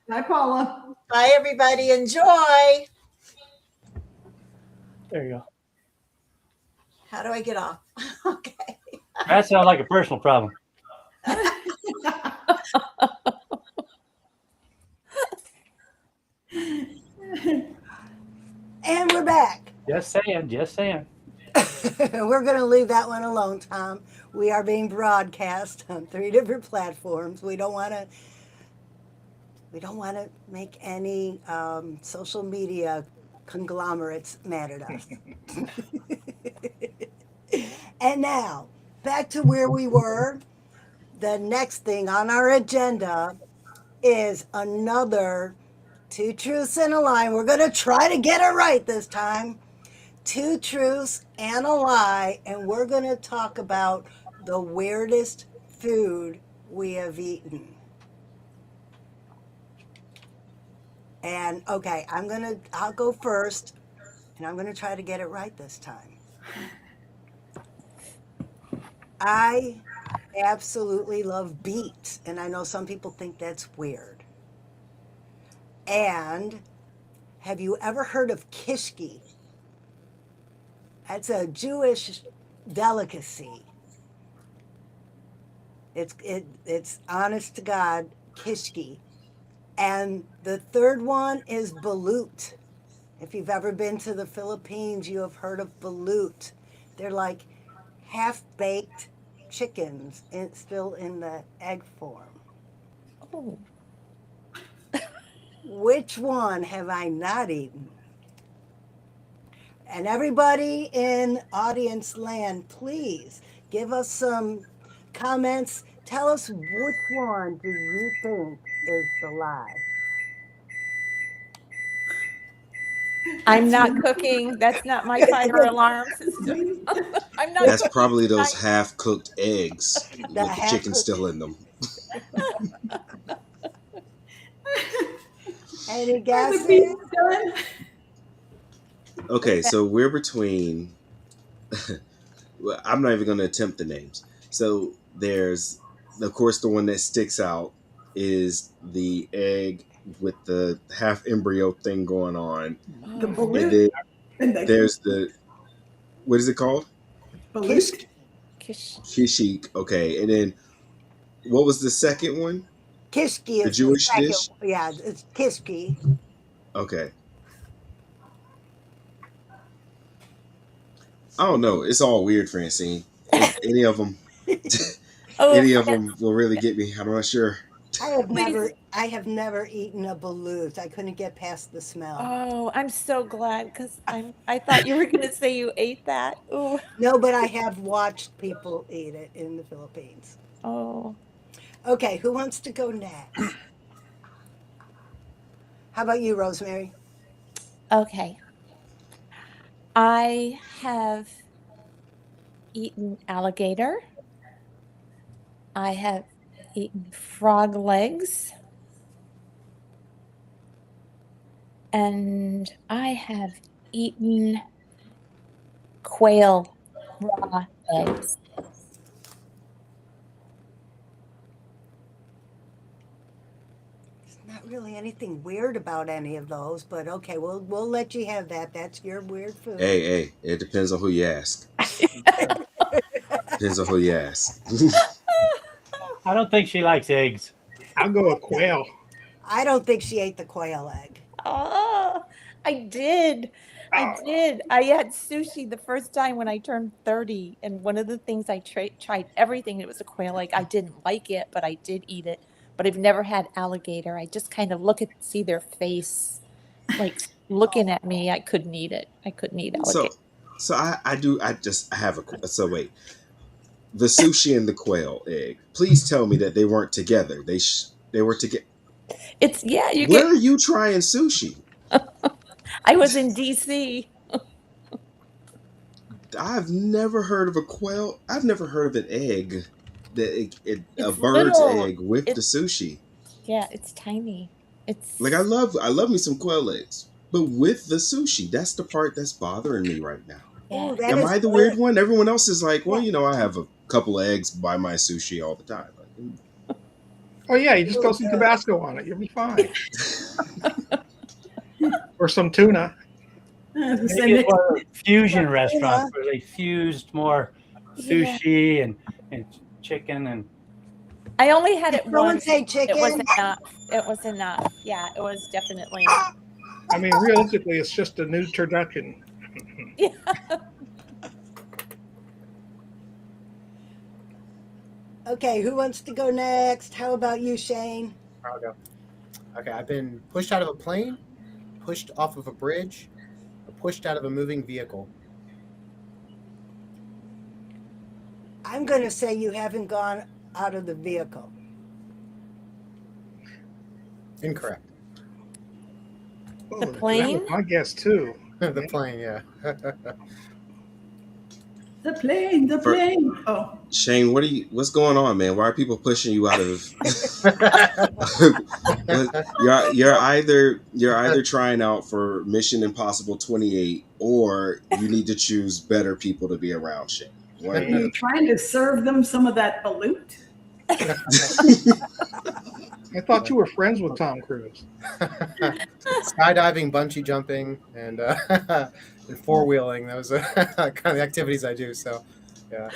you. Bye, Paula. Bye, everybody. Enjoy. There you go. How do I get off? Okay. That sounds like a personal problem. And we're back. Just saying, just saying. We're going to leave that one alone, Tom. We are being broadcast on 3 different platforms. We don't want to make any social media conglomerates mad at us. And now, back to where we were. The next thing on our agenda is another 2 truths and a lie. We're going to try to get it right this time. 2 truths and a lie, and we're going to talk about the weirdest food we have eaten. And okay, I'll go first, and I'm going to try to get it right this time. I absolutely love beets, and I know some people think that's weird. And have you ever heard of kishki? That's a Jewish delicacy. It's honest to God, kishki. And the third one is balut. If you've ever been to the Philippines, you have heard of balut. They're like half-baked chickens still in the egg form. Oh. Which one have I not eaten? And everybody in audience land, please give us some comments. Tell us which one do you think is the lie? I'm not cooking. That's not my fire alarm system. I'm not That's cooking probably those tonight. half-cooked eggs with the chicken half-cooked- still in them. Any Are the guesses? beets done? Okay, so we're between. Well, I'm not even going to attempt the names. So there's, of course, the one that sticks out is the egg with the half embryo thing going on. The And balut. then there's the, what is it called? Balut. Kishik. Okay, and then what was the second one? Kishki The is Jewish second. dish? Yeah, it's kishki. Okay. I don't know. It's all weird, Francine. Any of them, Oh, any of them will really get me. I'm not sure. I have Please, never I have never eaten a balut. I couldn't get past the smell. Oh, I'm so glad because I thought you were gonna say you ate that. Ooh. No, but I have watched people eat it in the Philippines. Oh. Okay, who wants to go next? How about you, Rosemary? Okay. I have eaten alligator. I have eaten frog legs. And I have eaten quail raw eggs. There's not really anything weird about any of those, but okay, we'll let you have that. That's your weird food. Hey, it depends on who you ask. Depends on who you ask. I don't think she likes eggs. I'll go with quail. I don't think she ate the quail egg. Oh, I did. I did. I had sushi the first time when I turned 30, and one of the things I tried everything. It was a quail egg. I didn't like it, but I did eat it. But I've never had alligator. I just kind of see their face, like looking at me. I couldn't eat it. I couldn't eat alligator. So I have so wait. The sushi and the quail egg. Please tell me that they weren't together. They were together. It's yeah. You Where get. are you trying sushi? I was in DC. I've never heard of a quail. I've never heard of an egg a It's bird's little. egg with the It's sushi. yeah. It's tiny. Like It's I love me some quail eggs, but with the sushi, that's the part that's bothering me right now. yeah. Ooh, that Am is I the weird good. one? Everyone else is like, well, Yeah. I have a couple of eggs by my sushi all the time. Oh yeah, you just throw Real some good. Tabasco on it. You'll be fine. Or some tuna. I was gonna say, Maybe it's mix, one of those fusion restaurants Yeah. where they fused more Yeah. sushi and chicken and I only had it Someone once. say It chicken. was enough. It was enough. Yeah, it was definitely enough. I mean, realistically, it's just a new turducken. Yeah. Okay, who wants to go next? How about you, Shane? I'll go. Okay, I've been pushed out of a plane, pushed off of a bridge, or pushed out of a moving vehicle. I'm going to say you haven't gone out of the vehicle. Incorrect. Oh, The that was plane? my guess too. The plane, yeah. the plane, the For- plane. Oh, Shane, what's going on, man? Why are people pushing you out of you're either trying out for Mission Impossible 28 or you need to choose better people to be around, Shane. One are or the you trying to serve them some of that balut? I thought you were friends with Tom Cruise. Skydiving, bungee jumping, and four wheeling. Those are kind of the activities I do. So, yeah.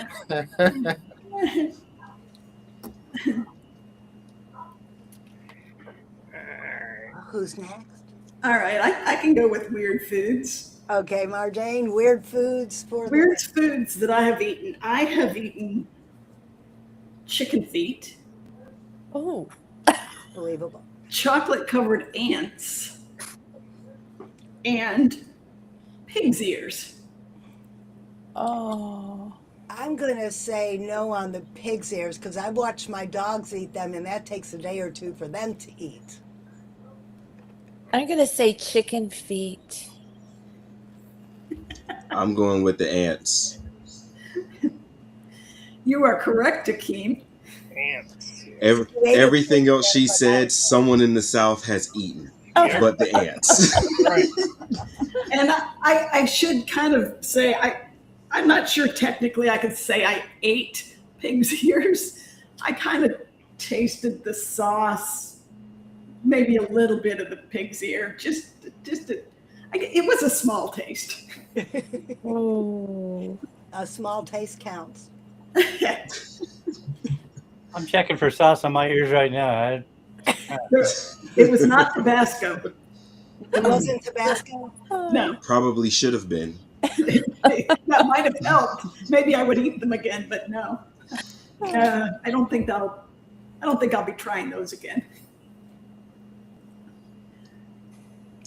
Who's next? All right, I can go with weird foods. Okay, Marjane, weird foods for Weird foods that I have eaten. I have eaten chicken feet, Oh, Believable. chocolate covered ants, and pig's ears. oh. I'm going to say no on the pig's ears because I've watched my dogs eat them and that takes a day or two for them to eat. I'm gonna say chicken feet. I'm going with the ants. You are correct, Akeem. Ants. Everything else she said, someone in the South has eaten, but the ants. Right. And I should kind of say I'm not sure technically I could say I ate pig's ears. I kind of tasted the sauce, maybe a little bit of the pig's ear, it was a small taste. Oh. A small taste counts. I'm checking for sauce on my ears right now. It was not Tabasco. It wasn't Tabasco? No, Probably should have been. that might have helped. Maybe I would eat them again, but no. I don't think I'll be trying those again.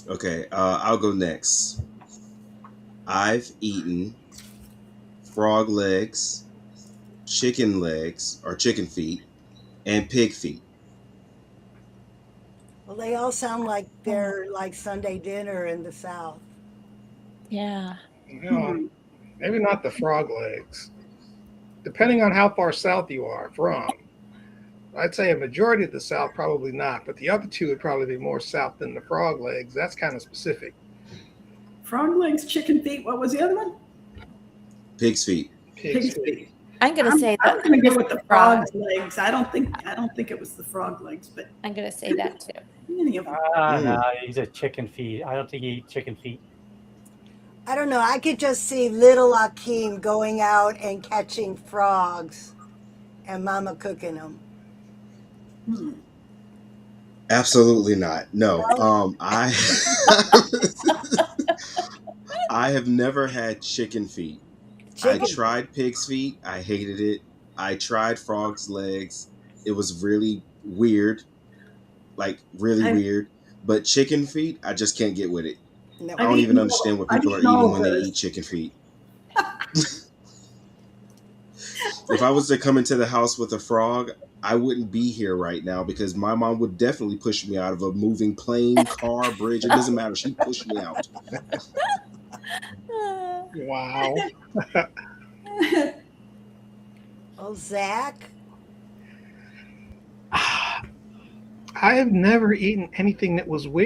Okay, I'll go next. I've eaten frog legs or chicken feet, and pig feet. Well, they all sound like they're like Sunday dinner in the South. Yeah. No, maybe not the frog legs. Depending on how far south you are from. I'd say a majority of the South probably not, but the other two would probably be more South than the frog legs. That's kind of specific. Frog legs, chicken feet. What was the other one? Pig's feet. Pig's Pig's feet. feet. I'm gonna say I'm that gonna it go was with the frog. frog's legs. I don't think it was the frog legs, but I'm gonna say that too. any of them. No, he's a chicken feet. I don't think he eats chicken feet. I don't know. I could just see little Akeem going out and catching frogs and Mama cooking them. Absolutely not. No. No? I I have never had chicken feet. I Chicken. tried pig's feet. I hated it. I tried frog's legs. It was really weird, like really I, weird. But chicken feet, I just can't get with it. No. I I've don't even eaten understand what I've people are eaten all eating of when they those. eat chicken feet. If I was to come into the house with a frog, I wouldn't be here right now because my mom would definitely push me out of a moving plane, car, bridge. It doesn't matter. She'd push me out. Wow. Oh, Zach? I have never eaten anything that was weird.